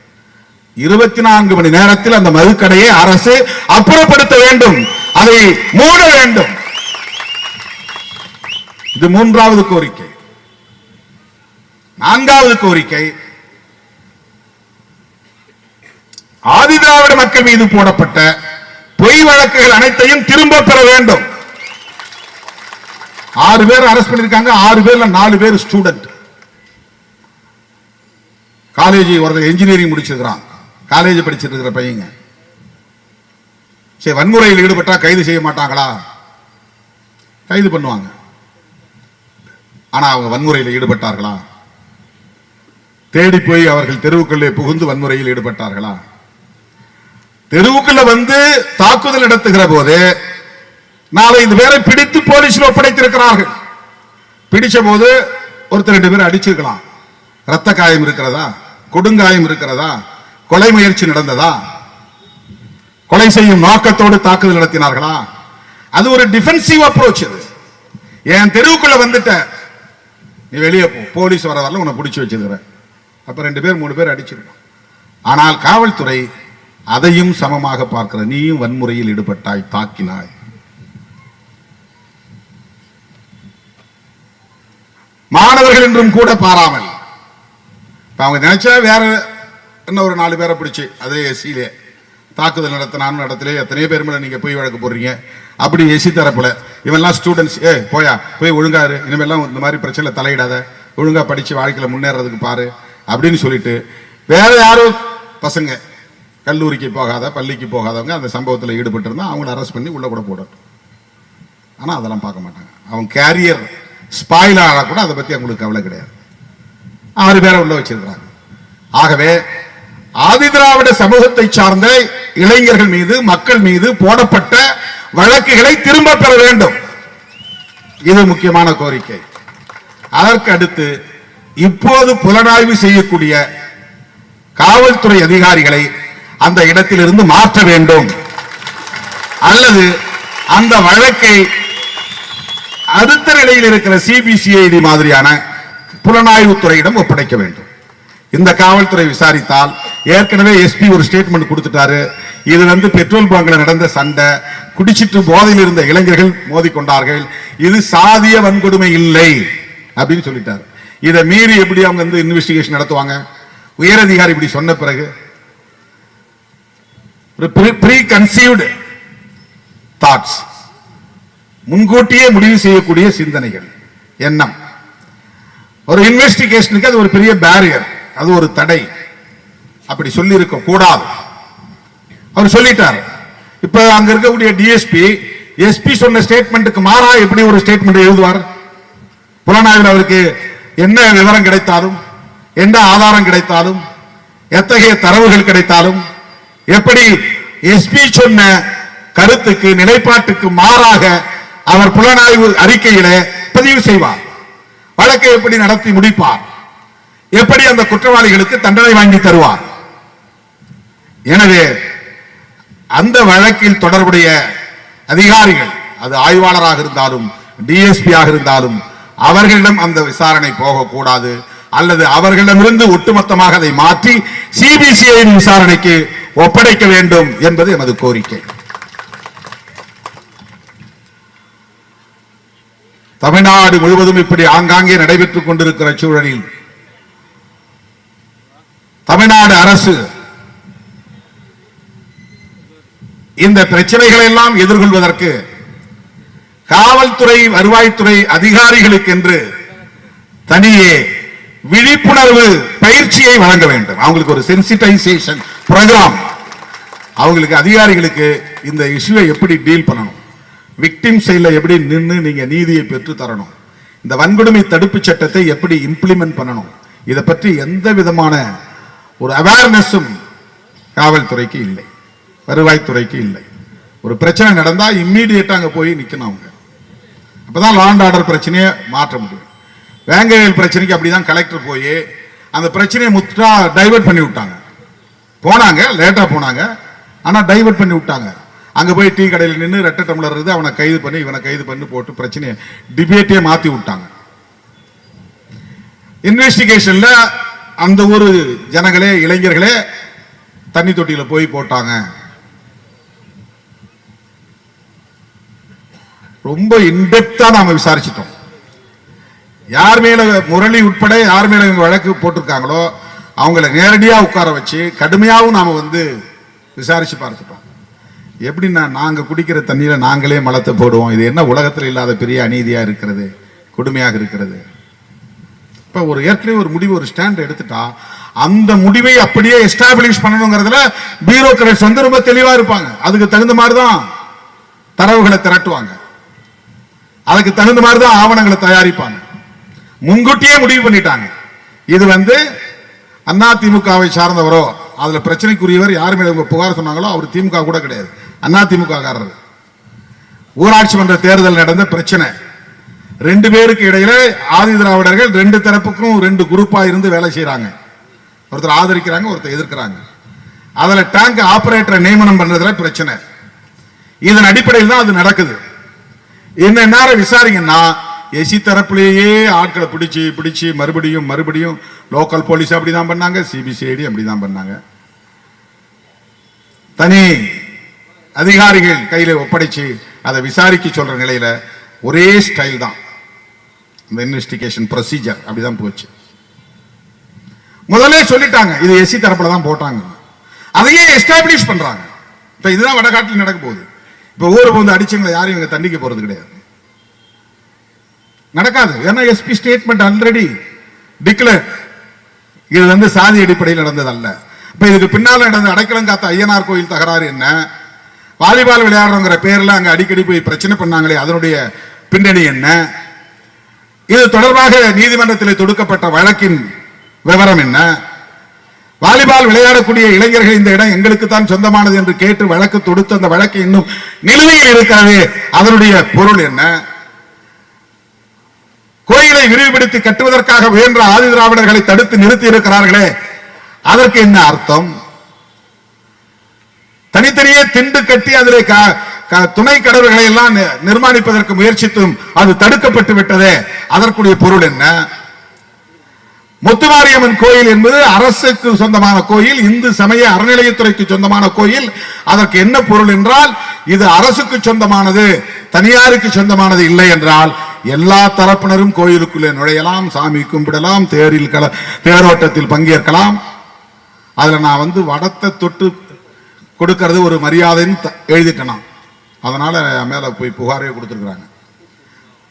24 மணி நேரத்தில் அந்த மதுக்கடையை அரசு அப்புறப்படுத்த வேண்டும், அதை மூட வேண்டும். இது 3வது கோரிக்கை. 4வது கோரிக்கை, ஆதிதிராவிட மக்கள் மீது போடப்பட்ட பொய் வழக்குகள் அனைத்தையும் திரும்ப பெற வேண்டும். 6 பேர் அரெஸ்ட் பண்ணிருக்காங்க. 6 பேர்ல 4 பேர் ஸ்டூடெண்ட். காலேஜ் ஒருத்தர் இன்ஜினியரிங் முடிச்சிருக்கிறான், காலேஜ் படிச்சிட்டு இருக்கிற பையங்க. சரி, வன்முறையில் ஈடுபட்டா கைது செய்ய மாட்டாங்களா? கைது பண்ணுவாங்க. ஆனா அவங்க வன்முறையில் ஈடுபட்டார்களா? தேடி போய் அவர்கள் தெருவுக்குள்ளே புகுந்து வன்முறையில் ஈடுபட்டார்களா? தெருவுக்குள்ள வந்து தாக்குதல் நடத்துகிற போது 4-5 பேரை பிடித்து போலீசில் ஒப்படைத்திருக்கிறார்கள். பிடிச்ச போது ஒருத்தர் 2 பேர் அடிச்சிருக்கலாம். இரத்த காயம் இருக்கிறதா, கொடுங்காயம் இருக்கிறதா, கொலை முயற்சி நடந்ததா, கொலை செய்யும் நோக்கத்தோடு தாக்குதல் நடத்தினார்களா? அது ஒரு டிஃபென்சிவ் அப்ரோச். அது என் தெருவுக்குள்ள வந்துட்ட, நீ வெளியே போ, போலீஸ் வர வரல உன்னை பிடிச்சி வச்சிருக்கிறேன், அப்ப 2 பேர் 3 பேர் அடிச்சிருக்கோம். ஆனால் காவல்துறை அதையும் சமமாக பார்க்கிற, நீயும் வன்முறையில் ஈடுபட்டாய், தாக்கினாய். மாணவர்கள் என்றும் கூட பாராமல் அவங்க நினைச்சா வேற என்ன ஒரு 4 பேரை பிடிச்சு அதே எஸ்சியிலே தாக்குதல் நடத்தினான்னு நடத்திலே எத்தனையோ பேர் மேல நீங்க போய் வழக்கு போடுறீங்க. அப்படி எஸ்சி தரப்புல இவெல்லாம் ஸ்டூடெண்ட்ஸ், போயா போய் ஒழுங்காரு, இனிமேல்லாம் இந்த மாதிரி பிரச்சனை தலையிடாத, ஒழுங்கா படிச்சு வாழ்க்கையில முன்னேறதுக்கு பாரு அப்படின்னு சொல்லிட்டு வேற யாரும் பசங்க கல்லூரிக்கு போகாத பள்ளிக்கு போகாதவங்க அந்த சம்பவத்தில் ஈடுபட்டு இருந்தா அவங்களை அரெஸ்ட் பண்ணி உள்ள கூட போடட்டும். ஆனா அதெல்லாம் பார்க்க மாட்டாங்க. அவங்க கேரியர் ஸ்பாயில் ஆனா கூட அதை பத்தி அவங்களுக்கு கவலை கிடையாது. 6 பேரை உள்ள வச்சிருக்கிறாங்க. ஆகவே ஆதிதிராவிட சமூகத்தை சார்ந்த இளைஞர்கள் மீது, மக்கள் மீது போடப்பட்ட வழக்குகளை திரும்ப பெற வேண்டும். இது முக்கியமான கோரிக்கை. அதற்கு அடுத்து இப்போது புலனாய்வு செய்யக்கூடிய காவல்துறை அதிகாரிகளை அந்த இடத்திலிருந்து மாற்ற வேண்டும், அல்லது அந்த வழக்கை அடுத்த நிலையில் இருக்கிற சிபிசிஐடி மாதிரியான புலனாய்வு துறையிடம் ஒப்படைக்க வேண்டும். இந்த காவல்துறை விசாரித்தால், ஏற்கனவே எஸ்பி ஒரு ஸ்டேட்மெண்ட் கொடுத்துட்டாரு, இது பெட்ரோல் பங்க்ல நடந்த சண்டை, குடிச்சிட்டு போதையில் இருந்த இளைஞர்கள் மோதிக்கொண்டார்கள், இது சாதிய வன்கொடுமை இல்லை அப்படின்னு சொல்லிட்டாரு. இதை மீறி எப்படி அவங்க இன்வெஸ்டிகேஷன் நடத்துவாங்க? உயரதிகாரி இப்படி சொன்ன பிறகு ப்ரீ கன்சீவ்டு தாட்ஸ், முன்கூட்டியே முடிவு செய்யக்கூடிய சிந்தனைகள், எண்ணம், ஒரு இன்வெஸ்டிகேஷனுக்கு அது ஒரு பெரிய பேரியர், அது ஒரு தடை. அப்படி சொல்லி இருக்க கூடாது. அவர் சொல்லிட்டார். இப்ப அங்க இருக்கக்கூடிய டிஎஸ்பி எஸ்பி சொன்ன ஸ்டேட்மெண்ட்டுக்கு மாறா எப்படி ஒரு ஸ்டேட்மெண்ட் எழுதுவார்? புலனாய்வில் அவருக்கு என்ன விவரம் கிடைத்தாலும், என்ன ஆதாரம் கிடைத்தாலும், எத்தகைய தரவுகள் கிடைத்தாலும், எப்படி எஸ்பி சொன்ன கருத்துக்கு நிலைப்பாட்டுக்கு மாறாக அவர் புலனாய்வு அறிக்கையில பதிவு செய்வார்? வழக்கை எப்படி நடத்தி முடிப்பார்? எப்படி அந்த குற்றவாளிகளுக்கு தண்டனை வாங்கி தருவார்? எனவே அந்த வழக்கில் தொடர்புடைய அதிகாரிகள், அது ஆய்வாளராக இருந்தாலும் டிஎஸ்பியாக இருந்தாலும், அவர்களிடம் அந்த விசாரணை போகக்கூடாது, அல்லது அவர்களிடமிருந்து ஒட்டுமொத்தமாக அதை மாற்றி சிபிசிஐ விசாரணைக்கு ஒப்படைக்க வேண்டும் என்பது எமது கோரிக்கை. தமிழ்நாடு முழுவதும் இப்படி ஆங்காங்கே நடைபெற்றுக் கொண்டிருக்கிற சூழலில் தமிழ்நாடு அரசு இந்த பிரச்சனைகளை எல்லாம் எதிர்கொள்வதற்கு காவல்துறை, வருவாய்த்துறை அதிகாரிகளுக்கு என்று தனியே விழிப்புணர்வு பயிற்சியை வழங்க வேண்டும். அவங்களுக்கு ஒரு சென்சிடைசேஷன் புரோகிராம், அவங்களுக்கு அதிகாரிகளுக்கு இந்த இஷ்யூவை எப்படி டீல் பண்ணணும், விக்டிம் சைட்ல எப்படி நின்று நீங்க நீதியை பெற்று தரணும், இந்த வன்கொடுமை தடுப்பு சட்டத்தை எப்படி இம்ப்ளிமெண்ட் பண்ணணும், இதை பற்றி எந்த விதமான ஒரு அவேர்னஸும் காவல்துறைக்கு இல்லை, வருவாய்த்துறைக்கு இல்லை. ஒரு பிரச்சனை நடந்தா இம்மீடியட்டா அங்க போய் நிக்கணும். அவங்க அப்பதான் லா அண்ட் ஆர்டர் பிரச்சனையை மாற்ற முடியும். வேங்கையல் பிரச்சனைக்கு அப்படிதான் கலெக்டர் போய் அந்த பிரச்சனையை முற்றா டைவர்ட் பண்ணி விட்டாங்க. போனாங்க, லேட்டா போனாங்க, ஆனா டைவர்ட் பண்ணி விட்டாங்க. அங்க போய் டீ கடையில் நின்று ரெட்டை டம்ளர் இருந்து அவனை கைது பண்ணி இவனை கைது பண்ணி போட்டு பிரச்சனையை டிபேட்டே மாத்தி விட்டாங்க. இன்வெஸ்டிகேஷன்ல அந்த ஒரு ஜனங்களே, இளைஞர்களே தண்ணி தொட்டியில போய் போட்டாங்க. ரொம்ப இன்டெப்தா நாம விசாரிச்சிட்டோம். யார் மேல முரளி உட்பட யார் மேல வழக்கு போட்டிருக்காங்களோ அவங்களை நேரடியா உட்கார வச்சு கடுமையாவும் நாம விசாரிச்சு பார்த்துட்டோம். எப்படின்னா, நாங்க குடிக்கிற தண்ணியில நாங்களே மலத்தை போடுவோம். இது என்ன உலகத்தில் இல்லாத பெரிய அநீதியா இருக்கிறது, கொடுமையாக இருக்கிறது. இப்ப ஒரு ஏற்கனவே ஒரு முடிவு, ஒரு ஸ்டாண்ட் எடுத்துட்டா அந்த முடிவை அப்படியே எஸ்டாப்ளிஷ் பண்ணணுங்கிறதுல பியூரோக்ராட்ஸ் ரொம்ப தெளிவா இருப்பாங்க. அதுக்கு தகுந்த மாதிரிதான் தரவுகளை திரட்டுவாங்க, அதுக்கு தகுந்த மாதிரிதான் ஆவணங்களை தயாரிப்பாங்க. முன்கூட்டியே முடிவு பண்ணிட்டாங்க. இது அண்ணா திமுகவை சார்ந்தவரோ, அதுல பிரச்சனைக்குரியவர் யார் மேல புகார் சொன்னாங்களோ அவர் திமுக கூட கிடையாது, அண்ணா திமுக காரர். ஊராட்சி மன்ற தேர்தல் நடந்த பிரச்சனை, 2 பேருக்கு இடையில ஆதி திராவிடர்கள் 2 தரப்புக்கும் 2 குரூப்பா இருந்து வேலை செய்யறாங்க. ஒருத்தர் ஆதரிக்கிறாங்க, ஒருத்தர் எதிர்க்கிறாங்க. அதுல டேங்க் ஆபரேட்டரை நியமனம் பண்றதுல பிரச்சனை. இதன் அடிப்படையில் தான் அது நடக்குது. என்ன நேரம் விசாரிங்கன்னா எஸ்சி தரப்புலேயே ஆட்களை பிடிச்சு மறுபடியும் லோக்கல் போலீஸ் அப்படிதான் பண்ணாங்க, சிபிசிஐடி அப்படிதான் பண்ணாங்க. தனி அதிகாரிகள் கையில ஒப்படைச்சு அதை விசாரிக்க சொல்ற நிலையில ஒரே ஸ்டைல் தான் இந்த இன்வெஸ்டிகேஷன் ப்ரொசீஜர் அப்படிதான் போச்சு. முதல்ல சொல்லிட்டாங்க இது எஸ்சி தரப்புல தான் போட்டாங்க, அதையே எஸ்டாப்ளிஷ் பண்றாங்க. இப்ப இதுதான் வடகாட்டில் நடக்க போகுது. இப்ப ஊருக்கு வந்து அடிச்சவங்களை யாரும் இவங்க தண்டிக்க போறது கிடையாது, நடக்காது. ஏன்னா எஸ்பி ஸ்டேட்மெண்ட் ஆல்ரெடி டிக்ளேர். இது வந்து சாதி அடிப்படையில் நடந்தது அல்ல. இப்ப இதுக்கு பின்னால் நடந்த அடைக்கலம் காத்த ஐயனார் கோயில் தகராறு என்ன, வாலிபால் விளையாடுறோங்கிற பேர்ல அங்க அடிக்கடி போய் பிரச்சனை பண்ணாங்களே அதனுடைய பின்னணி என்ன, இது தொடர்பாக நீதிமன்றத்தில் தொடுக்கப்பட்ட வழக்கின் விவரம் என்ன, வாலிபால் விளையாடக்கூடிய இளைஞர்கள் இந்த இடம் எங்களுக்கு தான் சொந்தமானது என்று கேட்டு வழக்கு தொடுத்து அந்த வழக்கு இன்னும் நிலுவையில் இருக்கிறது, அதனுடைய பொருள் என்ன, கோயிலை விரிவுபடுத்தி கட்டுவதற்காக முயன்ற ஆதி திராவிடர்களை தடுத்து நிறுத்தி இருக்கிறார்களே அதற்கு என்ன அர்த்தம், தனித்தனியே திண்டு கட்டி அதிலே துணை கடவுள்களை எல்லாம் நிர்மாணிப்பதற்கு முயற்சித்தும் அது தடுக்கப்பட்டு விட்டதே அதற்குரிய பொருள் என்ன, முத்துமாரியம்மன் கோயில் என்பது அரசுக்கு சொந்தமான கோயில், இந்து சமய அறநிலையத்துறைக்கு சொந்தமான கோயில், அதற்கு என்ன பொருள் என்றால் இது அரசுக்கு சொந்தமானது தனியாருக்கு சொந்தமானது இல்லை என்றால் எல்லா தரப்பினரும் கோயிலுக்குள்ளே நுழையலாம், சாமி கும்பிடலாம், தேரோட்டத்தில் பங்கேற்கலாம். அதுல நான் வந்து வடத்தை தொட்டு கொடுக்கிறது ஒரு மரியாதைன்னு எழுதிட்டேன். அதனால மேல போய் புகாரே கொடுத்துருக்காங்க.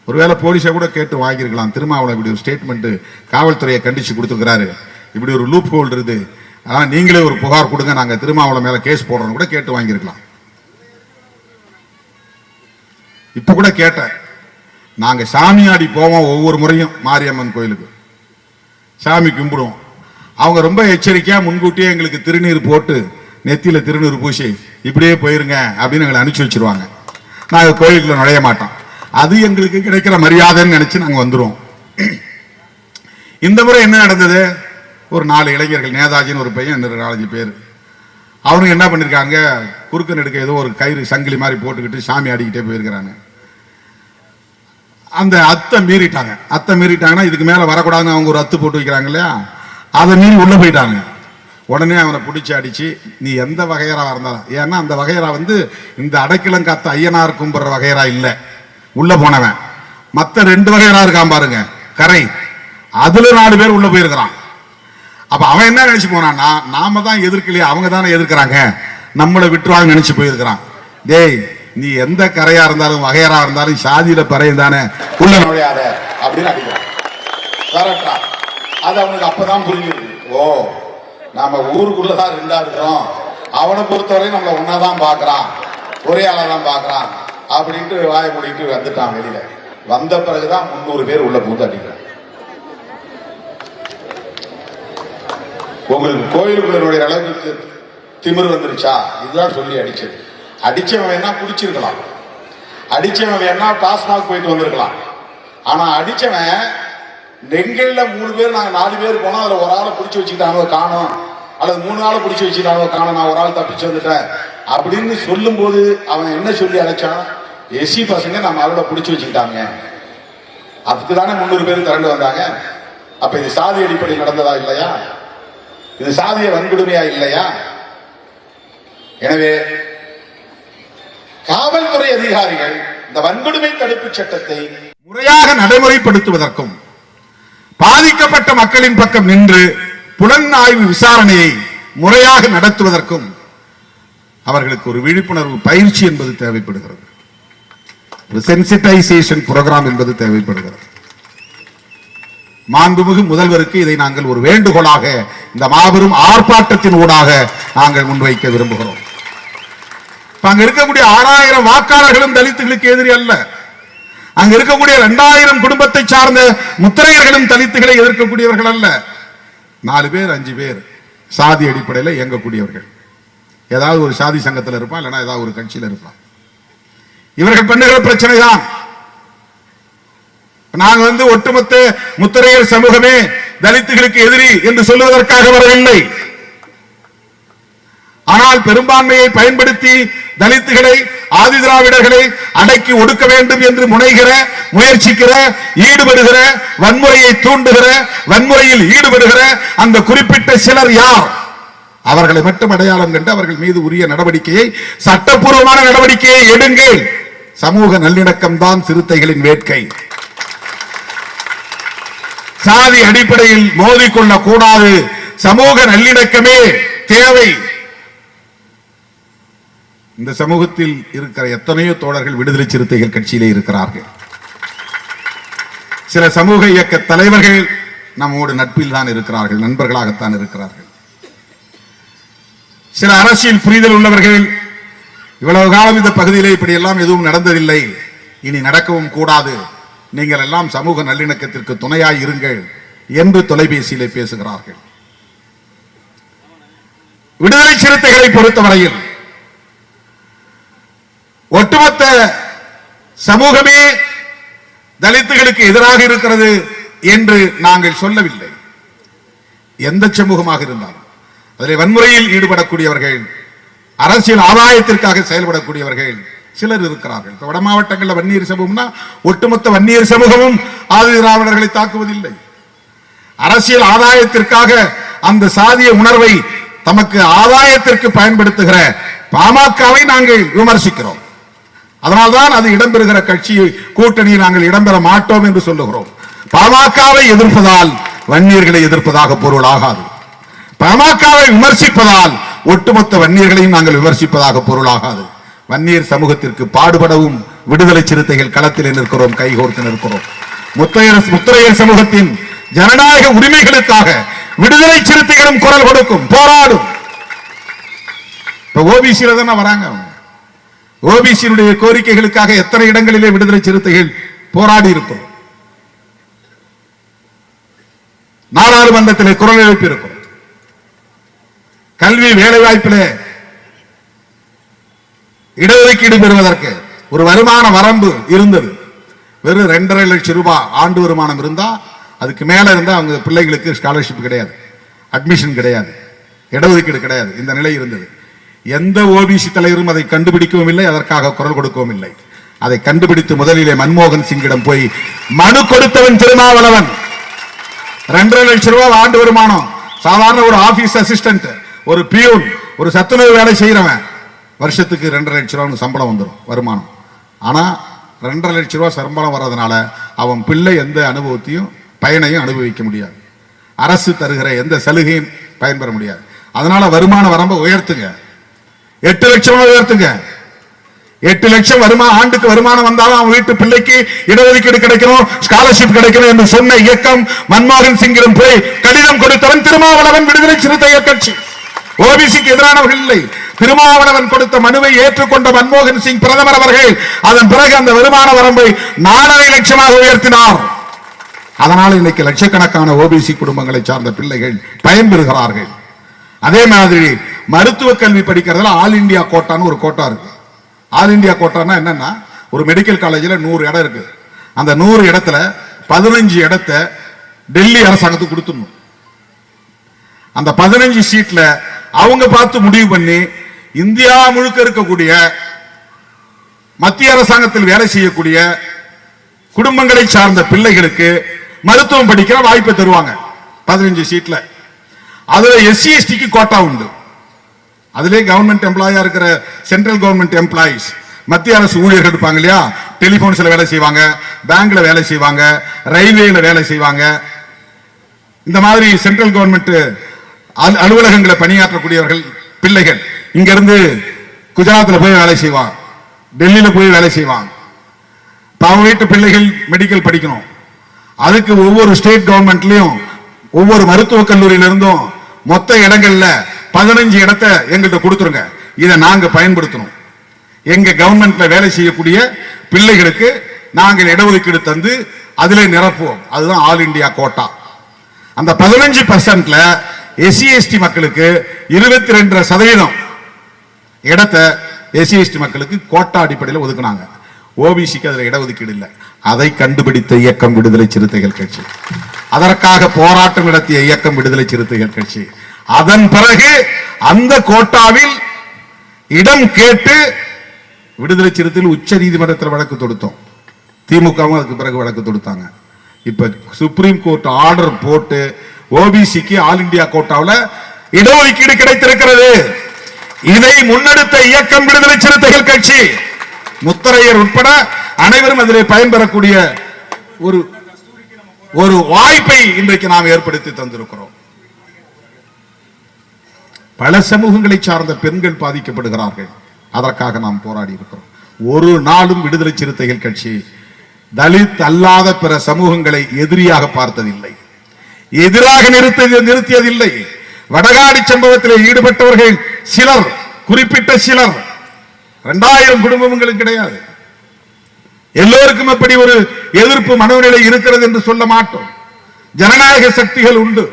ஒருவேளை போலீஸை கூட கேட்டு வாங்கியிருக்கலாம். திருமாவளவன் இப்படி ஒரு ஸ்டேட்மெண்ட் காவல்துறையை கண்டிச்சு கொடுத்துருக்கிறாரு, இப்படி ஒரு லூப் ஹோல் இருக்குது, அதான் நீங்களே ஒரு புகார் கொடுங்க, நாங்க திருமாவளவன் மேல கேஸ் போடுறோம் கூட கேட்டு வாங்கியிருக்கலாம். இப்ப கூட கேட்டேன், நாங்க சாமியாடி போவோம் ஒவ்வொரு முறையும் மாரியம்மன் கோயிலுக்கு சாமி கும்பிடுவோம். அவங்க ரொம்ப எச்சரிக்கையா முன்கூட்டியே எங்களுக்கு திருநீர் போட்டு நெத்தியில திருநீர் பூசி இப்படியே போயிருங்க அப்படின்னு எங்களை அனுப்பிச்சு வச்சிருவாங்க. நாங்க கோயிலுக்குள்ள நுழைய மாட்டோம். அது எங்களுக்கு கிடைக்கிற மரியாதைன்னு நினைச்சு நாங்க வந்துருவோம். இந்த முறை என்ன நடந்தது, ஒரு 4 இளைஞர்கள், நேதாஜின்னு ஒரு பையன், 4 பேர், அவனுக்கு என்ன பண்ணிருக்காங்க, குறுக்கு நெடுக்க ஏதோ ஒரு கயிறு சங்கிலி மாதிரி போட்டுக்கிட்டு சாமி ஆடிக்கிட்டே போயிருக்கிறாங்க. அந்த அத்தை மீறிட்டாங்கன்னா இதுக்கு மேல வரக்கூடாதுன்னு அவங்க ஒரு அத்து போட்டு வைக்கிறாங்க இல்லையா, அதை மீறி உள்ள போயிட்டாங்க. உடனே அவனை பிடிச்சி அடிச்சு நீ எந்த வகையரா இருந்தாலும், ஏன்னா அந்த வகையரா வந்து இந்த அடைக்கலம் காத்த ஐயனார் கும்பிடுற வகையரா இல்லை, உள்ள போனவன். மத்த 2 வகையரா இருக்கான் பாருங்க கரை, அதுல 4 பேர் உள்ள போயிருக்கிறான். அப்ப அவன் என்ன நினைச்சு போனான்னா நாம தான் எதிர்க்கலையே அவங்க தானே எதிர்க்கிறாங்க, நம்மளை விட்டுருவாங்க நினைச்சு போயிருக்கிறான். டேய் நீ எந்த கரையா இருந்தாலும் வகையரா இருந்தாலும் சாதியில பறையும் தானே உள்ள நுழையாத அப்படின்னு அடிக்கிறான். அது அவனுக்கு அப்பதான் புரிஞ்சுது, ஓ நாம ஊருக்குள்ளதான் 2ஆ இருக்கிறோம், அவனை பொறுத்தவரை நம்மள ஒன்னாதான் பாக்குறான், ஒரே ஆளாதான் பாக்குறான் அப்படின்ட்டு வாய மூடிட்டு வந்துட்டான். வெளியில வந்த பிறகுதான் 300 பேர் உள்ள பூந்து அடிக்கிறான். உங்களுக்கு கோயிலுக்குள்ள நுழைய அளவுக்கு திமிர் வந்துருச்சா, இதுதான் சொல்லி அடிச்சது. அடிச்சவன் வேணா குடிச்சிருக்கலாம், அடிச்சவன் வேணா டாஸ்மாக் போயிட்டு வந்திருக்கலாம். ஆனா அடிச்சவன் நெங்கல்ல 3 பேர் நாங்க 4 பேர் போனோம், அதுல ஒரு ஆளை பிடிச்சி வச்சுக்கிட்டாங்க காணும், அல்லது 3 ஆளை பிடிச்சி வச்சுக்கிட்டாங்க காணும், நான் ஒரு ஆள் தப்பிச்சு வந்துட்டேன் அப்படின்னு சொல்லும் போது அவன் என்ன சொல்லி அழைச்சான், எஸ்சி பசங்க நம்ம அவளை பிடிச்சி வச்சுக்கிட்டாங்க, அதுக்கு தானே 300 பேர் திரண்டு வந்தாங்க. அப்ப இது சாதி அடிப்படையில் நடந்ததா இல்லையா, இது சாதிய வன்கொடுமையா இல்லையா? எனவே காவல்துறை அதிகாரிகள் இந்த வன்கொடுமை தடுப்பு சட்டத்தை முறையாக நடைமுறைப்படுத்துவதற்கும் பாதிக்கப்பட்ட மக்களின் பக்கம் நின்று புலனாய்வு விசாரணையை முறையாக நடத்துவதற்கும் அவர்களுக்கு ஒரு விழிப்புணர்வு பயிற்சி என்பது தேவைப்படுகிறது, சென்சிடைசேஷன் புரோகிராம் என்பது தேவைப்படுகிறது. மாண்புமிகு முதல்வருக்கு இதை நாங்கள் ஒரு வேண்டுகோளாக இந்த மாபெரும் ஆர்ப்பாட்டத்தின் ஊடாக நாங்கள் முன்வைக்க விரும்புகிறோம். அங்க இருக்கக்கூடிய 6000 வாக்காளர்களும் தலித்துகளுக்கு எதிரி அல்ல, அங்க இருக்கக்கூடிய 2000 குடும்பத்தை சார்ந்த முத்திரையர்களும் தலித்துகளை எதிர்க்கக்கூடியவர்கள் அல்ல. 4 பேர் 5 பேர் சாதி அடிப்படையில் இயங்கக்கூடியவர்கள், ஏதாவது ஒரு சாதி சங்கத்தில் இருப்பான், இல்லைன்னா ஏதாவது ஒரு கட்சியில் இருப்பான். இவர்கள் பண்ணுகிற பிரச்சனை தான் நாங்க ஒட்டுமொத்த முத்திரையர் சமூகமே தலித்துகளுக்கு எதிரி என்று சொல்லுவதற்காக வரவில்லை. ஆனால் பெரும்பான்மையை பயன்படுத்தி தலித்துகளை ஆதி திராவிடர்களை அடக்கி ஒடுக்க வேண்டும் என்று முயற்சிக்கிற ஈடுபடுகிற வன்முறையை தூண்டுகிற வன்முறையில் ஈடுபடுகிற அந்த குறிப்பிட்ட சிலர் யார்? அவர்களை மட்டும் அடையாளம் கண்டு அவர்கள் மீது உரிய நடவடிக்கையை, சட்டப்பூர்வமான நடவடிக்கையை எடுங்கள். சமூக நல்லிணக்கம் தான் சிறுத்தைகளின் வேட்கை. சாதி அடிப்படையில் மோதிக்கொள்ளக் கூடாது. சமூக நல்லிணக்கமே தேவை. இந்த சமூகத்தில் இருக்கிற எத்தனையோ தோழர்கள் விடுதலை சிறுத்தைகள் கட்சியிலே இருக்கிறார்கள். சில சமூக இயக்க தலைவர்கள் நம்மோடு நட்பில் தான் இருக்கிறார்கள், நண்பர்களாகத்தான் இருக்கிறார்கள். சில அரசியல் புரிதல் உள்ளவர்கள் இவ்வளவு காலம் இந்த பகுதியிலே இப்படி எல்லாம் எதுவும் நடந்ததில்லை, இனி நடக்கவும் கூடாது, நீங்கள் எல்லாம் சமூக நல்லிணக்கத்திற்கு துணையாய் இருங்கள் என்று தொலைபேசியிலே பேசுகிறார்கள். விடுதலை சிறுத்தைகளை பொறுத்தவரையில் ஒட்டுமொத்த சமூகமே தலித்துகளுக்கு எதிராக இருக்கிறது என்று நாங்கள் சொல்லவில்லை. எந்த சமூகமாக இருந்தாலும் அதில் வன்முறையில் ஈடுபடக்கூடியவர்கள், அரசியல் ஆதாயத்திற்காக செயல்படக்கூடியவர்கள் சிலர் இருக்கிறார்கள். வட மாவட்டங்களில் வன்னியர் சமூகம்னா ஒட்டுமொத்த வன்னியர் சமூகமும் ஆதி திராவிடர்களை தாக்குவதில்லை. அரசியல் ஆதாயத்திற்காக அந்த சாதிய உணர்வை தமக்கு ஆதாயத்திற்கு பயன்படுத்துகிற பாமகவை நாங்கள் விமர்சிக்கிறோம். அதனால்தான் அது இடம்பெறுகிற கட்சி கூட்டணியில் நாங்கள் இடம்பெற மாட்டோம் என்று சொல்லுகிறோம். பாமகவை எதிர்ப்பதால் வன்னியர்களை எதிர்ப்பதாக பொருள் ஆகாது. பாமகவை விமர்சிப்பதால் ஒட்டுமொத்த வன்னியர்களையும் நாங்கள் விமர்சிப்பதாக பொருளாகாது. வன்னியர் சமூகத்திற்கு பாடுபடவும் விடுதலை சிறுத்தைகள் களத்தில் நிற்கிறோம், கைகோர்த்து நிற்கிறோம். முத்திரையர் சமூகத்தின் ஜனநாயக உரிமைகளுக்காக விடுதலை சிறுத்தைகளும் குரல் கொடுக்கும், போராடும். ஓபிசியில தானே வராங்க. ஓபிசியினுடைய கோரிக்கைகளுக்காக எத்தனை இடங்களிலே விடுதலை சிறுத்தைகள் போராடி இருக்கிறோம். நாடாளுமன்றத்திலே குரல் எழுப்பி இருக்கிறோம். கல்வி வேலை வாய்ப்பிலே இடஒதுக்கீடு பெறுவதற்கு ஒரு வருமான வரம்பு இருந்தது. வெறும் 2.5 லட்சம் ரூபாய் ஆண்டு வருமானம் இருந்தா, அதுக்கு மேல இருந்தா அவங்க பிள்ளைகளுக்கு ஸ்காலர்ஷிப் கிடையாது, அட்மிஷன் கிடையாது, இடஒதுக்கீடு கிடையாது. இந்த நிலை இருந்தது. எந்த ஓபிசி தலைவரும் அதை கண்டுபிடிக்கவும் இல்லை, அதற்காக குரல் கொடுக்கவும் இல்லை. அதை கண்டுபிடித்து முதலிலே மன்மோகன் சிங்கிடம் போய் மனு கொடுத்தவன் திருமாவளவன். 2.5 லட்சம் ரூபாய் ஆண்டு வருமானம். சாதாரண ஒரு ஆபீஸ் அசிஸ்டன்ட், ஒரு பியூன், ஒரு சத்துணவு வேலை செய்யறவன் வருஷத்துக்கு 2.5 லட்சம் ரூபாய் சம்பளம் வந்துடும் வருமானம். ஆனா 2.5 லட்சம் ரூபாய் சம்பளம் வர்றதுனால அவன் பிள்ளை எந்த அனுபவத்தையும் பயனையும் அனுபவிக்க முடியாது. அரசு தருகிற எந்த சலுகையும் பயன்பெற முடியாது. அதனால வருமான வரம்பை உயர்த்துங்க, 8 லட்சம் உயர்த்துங்க. 8 லட்சம் ஆண்டுக்கு வருமானம் வந்தாலும் அவன் வீட்டு பிள்ளைக்கு இடஒதுக்கீடு கிடைக்கணும், ஸ்காலர்ஷிப் கிடைக்கணும் என்று சொன்ன இயக்கம் மன்மோகன் சிங்கிடம் போய் கடிதம் கொடுத்தவன் திருமாவளவன், விடுதலை சிறுத்தைகள் கட்சி. ஓபிசிக்கு எதிரானவர்கள் இல்லை. திருமாவளவன் கொடுத்த மனுவை ஏற்றுக்கொண்ட மன்மோகன் சிங் பிரதமர் அவர்கள் அதன் பிறகு அந்த வருமான வரம்பை 4.5 லட்சமாக உயர்த்தினார். அதனால் இன்னைக்கு லட்சக்கணக்கான ஓபிசி குடும்பங்களை சார்ந்த பிள்ளைகள் பயன்பெறுகிறார்கள். அதே மாதிரி மருத்துவ கல்வி படிக்கிறதுல ஆல் இந்தியா கோட்டான்னு ஒரு கோட்டா இருக்கு. ஆல் இந்தியா கோட்டான்னா என்னன்னா, ஒரு மெடிக்கல் காலேஜில் 100 இடம் இருக்கு. அந்த 100 இடத்துல 15 இடத்தை டெல்லி அரசாங்கத்துக்கு கொடுத்துடணும். அந்த 15 சீட்ல அவங்க பார்த்து முடிவு பண்ணி இந்தியா முழுக்க இருக்கக்கூடிய மத்திய அரசாங்கத்தில் வேலை செய்யக்கூடிய குடும்பங்களை சார்ந்த பிள்ளைகளுக்கு மருத்துவம் படிக்கிற வாய்ப்பை தருவாங்க 15 சீட்ல. அதுல எஸ்சி எஸ்டிக்கு கோட்டா உண்டு. அதிலே கவர்மெண்ட் எம்ப்ளாயா இருக்கிற சென்ட்ரல் கவர்மெண்ட் எம்ப்ளாயிஸ், மத்திய அரசு ஊழியர்கள் இருப்பாங்க இல்லையா, டெலிபோன்ஸ்ல வேலை செய்வாங்க, பேங்க்ல வேலை செய்வாங்க, ரயில்வேல வேலை செய்வாங்க. இந்த மாதிரி சென்ட்ரல் கவர்மெண்ட் அலுவலகங்களை பணியாற்றக்கூடியவர்கள் பிள்ளைகள் இங்க இருந்து குஜராத்ல போய் வேலை செய்வான், டெல்லியில போய் வேலை செய்வான். அவங்க வீட்டு பிள்ளைகள் மெடிக்கல் படிக்கணும். அதுக்கு ஒவ்வொரு ஸ்டேட் கவர்மெண்ட்லயும் ஒவ்வொரு மருத்துவக் கல்லூரியில இருந்தும் மொத்த இடங்கள்ல 15 இடத்தை எங்கள்கிட்ட கொடுத்துருங்க, இதை நாங்க பயன்படுத்தணும். எங்க கவர்மெண்ட்ல வேலை செய்யக்கூடிய பிள்ளைகளுக்கு நாங்கள் இடஒதுக்கீடு தந்து அதிலே நிரப்புவோம். அதுதான் ஆல் இந்தியா கோட்டா. அந்த 15%ல எஸ்சி எஸ்டி மக்களுக்கு 22% இடத்தை எஸ்சி எஸ்டி மக்களுக்கு கோட்டா அடிப்படையில் ஒதுக்குனாங்க. ஓபிசிக்கு அதுல இடஒதுக்கீடு இல்லை. அதை கண்டுபிடித்த இயக்கம் விடுதலை சிறுத்தைகள் கட்சி. அதற்காக போராட்டம் நடத்திய இயக்கம் விடுதலை சிறுத்தைகள் கட்சி. அதன் பிறகு அந்த கோட்டாவில் இடம் கேட்டு விடுதலை சிறுத்தைகள் உச்ச நீதிமன்றத்தில் வழக்கு தொடுத்தோம். திமுகவும் அதுக்கு பிறகு வழக்கு தொடுத்தாங்க. இப்ப சுப்ரீம் கோர்ட் ஆர்டர் போட்டு ஓபிசிக்கு ஆல் இந்தியா கோட்டாவில் இடஒதுக்கீடு கிடைத்திருக்கிறது. இதை முன்னெடுத்த இயக்கம் விடுதலை சிறுத்தைகள் கட்சி. முத்தரையர் உட்பட அனைவரும் அதிலே பயன்பெறக்கூடிய ஒரு வாய்ப்பை இன்றைக்கு நாம் ஏற்படுத்தி தந்திருக்கிறோம். பல சமூகங்களை சார்ந்த பெண்கள் பாதிக்கப்படுகிறார்கள். அதற்காக நாம் போராடி இருக்கிறோம். ஒரு நாளும் விடுதலை சிறுத்தைகள் கட்சி தலித் அல்லாத பிற சமூகங்களை எதிரியாக பார்த்ததில்லை, எதிராக நிறுத்தியதில்லை. வடகாடி சம்பவத்தில் ஈடுபட்டவர்கள் சிலர், குறிப்பிட்ட சிலர், 2000 குடும்பங்களும் கிடையாது. எல்லோருக்கும் அப்படி ஒரு எதிர்ப்பு மனோநிலை இருக்கிறது என்று சொல்ல மாட்டோம். ஜனநாயக சக்திகள் உண்டு,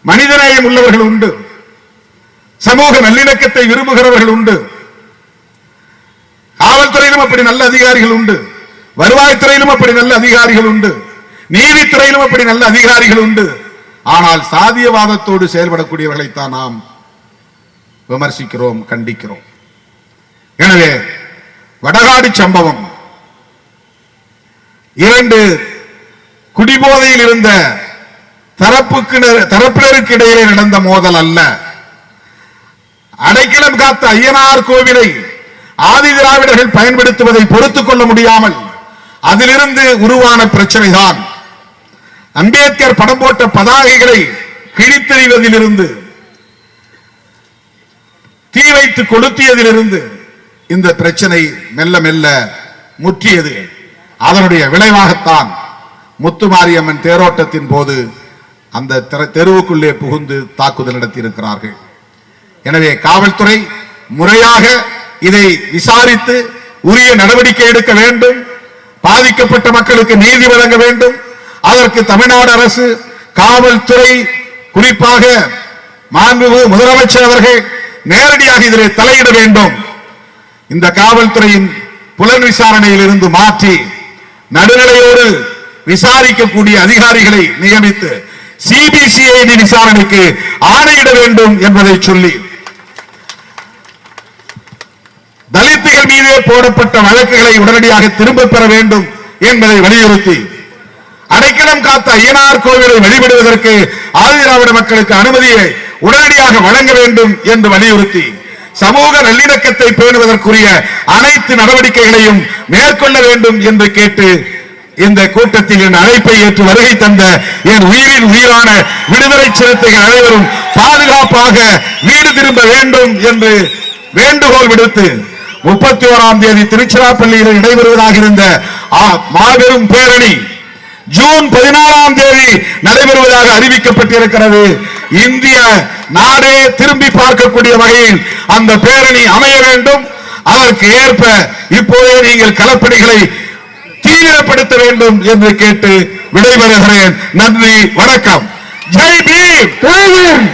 மனிதநேயம் உள்ளவர்கள் உண்டு, சமூக நல்லிணக்கத்தை விரும்புகிறவர்கள் உண்டு. காவல்துறையிலும் அப்படி நல்ல அதிகாரிகள் உண்டு, வருவாய்த்துறையிலும் அப்படி நல்ல அதிகாரிகள் உண்டு, நீதித்துறையிலும் அப்படி நல்ல அதிகாரிகள் உண்டு. ஆனால் சாதியவாதத்தோடு செயல்படக்கூடியவர்களைத்தான் நாம் விமர்சிக்கிறோம், கண்டிக்கிறோம். எனவே வடகாடி சம்பவம் 2 குடிபோதையில் இருந்த தரப்பினருக்கு இடையே நடந்த மோதல் அல்ல. அடைக்கலம் காத்த ஐயனார் கோவிலை ஆதி திராவிடர்கள் பயன்படுத்துவதை பொறுத்துக் கொள்ள முடியாமல் அதிலிருந்து உருவான பிரச்சனை தான். அம்பேத்கர் படம் போட்ட பதாகைகளை கிழித்தெறிவதிலிருந்து, தீ வைத்து கொளுத்தியதிலிருந்து இந்த பிரச்சனை மெல்ல மெல்ல முற்றியது. அதனுடைய விளைவாகத்தான் முத்துமாரியம்மன் தேரோட்டத்தின் போது அந்த தெருவுக்குள்ளே புகுந்து தாக்குதல் நடத்தியிருக்கிறார்கள். எனவே காவல்துறை முறையாக இதை விசாரித்து உரிய நடவடிக்கை எடுக்க வேண்டும். பாதிக்கப்பட்ட மக்களுக்கு நீதி வழங்க வேண்டும். அதற்கு தமிழ்நாடு அரசு, காவல்துறை, குறிப்பாக மாண்புமிகு முதலமைச்சர் அவர்கள் நேரடியாக இதிலே தலையிட வேண்டும். இந்த காவல்துறையின் புலன் விசாரணையில் இருந்து மாற்றி நடுநிலையோடு விசாரிக்கக்கூடிய அதிகாரிகளை நியமித்து சிபிசிஐடி விசாரணைக்கு ஆணையிட வேண்டும் என்பதை சொல்லி, தலித்துகள் மீதே போடப்பட்ட வழக்குகளை உடனடியாக திரும்ப பெற வேண்டும் என்பதை வலியுறுத்தி, அடைக்கலம் காத்த ஐயனார் கோவிலை வழிபடுவதற்கு ஆதிதிராவிட மக்களுக்கு அனுமதியை உடனடியாக வழங்க வேண்டும் என்று வலியுறுத்தி, சமூக நல்லிணக்கத்தை பேணுவதற்குரிய அனைத்து நடவடிக்கைகளையும் மேற்கொள்ள வேண்டும் என்று கேட்டு இந்த கூட்டத்தில் என் அழைப்பை ஏற்று வருகை தந்த என் உயிரின் உயிரான விடுதலை சிறுத்தைகள் அனைவரும் பாதுகாப்பாக வீடு திரும்ப வேண்டும் என்று வேண்டுகோள் விடுத்து 31ஆம் தேதி திருச்சிராப்பள்ளியில் நடைபெறுவதாக இருந்த மாபெரும் பேரணி ஜூன் 14ஆம் தேதி நடைபெறுவதாக அறிவிக்கப்பட்டிருக்கிறது. இந்திய நாடே திரும்பி பார்க்கக்கூடிய வகையில் அந்த பேரணி அமைய வேண்டும். அதற்கு ஏற்ப இப்போதே நீங்கள் களப்பணிகளை தீவிரப்படுத்த வேண்டும் என்று கேட்டு விடைபெறுகிறேன். நன்றி, வணக்கம். ஜெய் பீம்.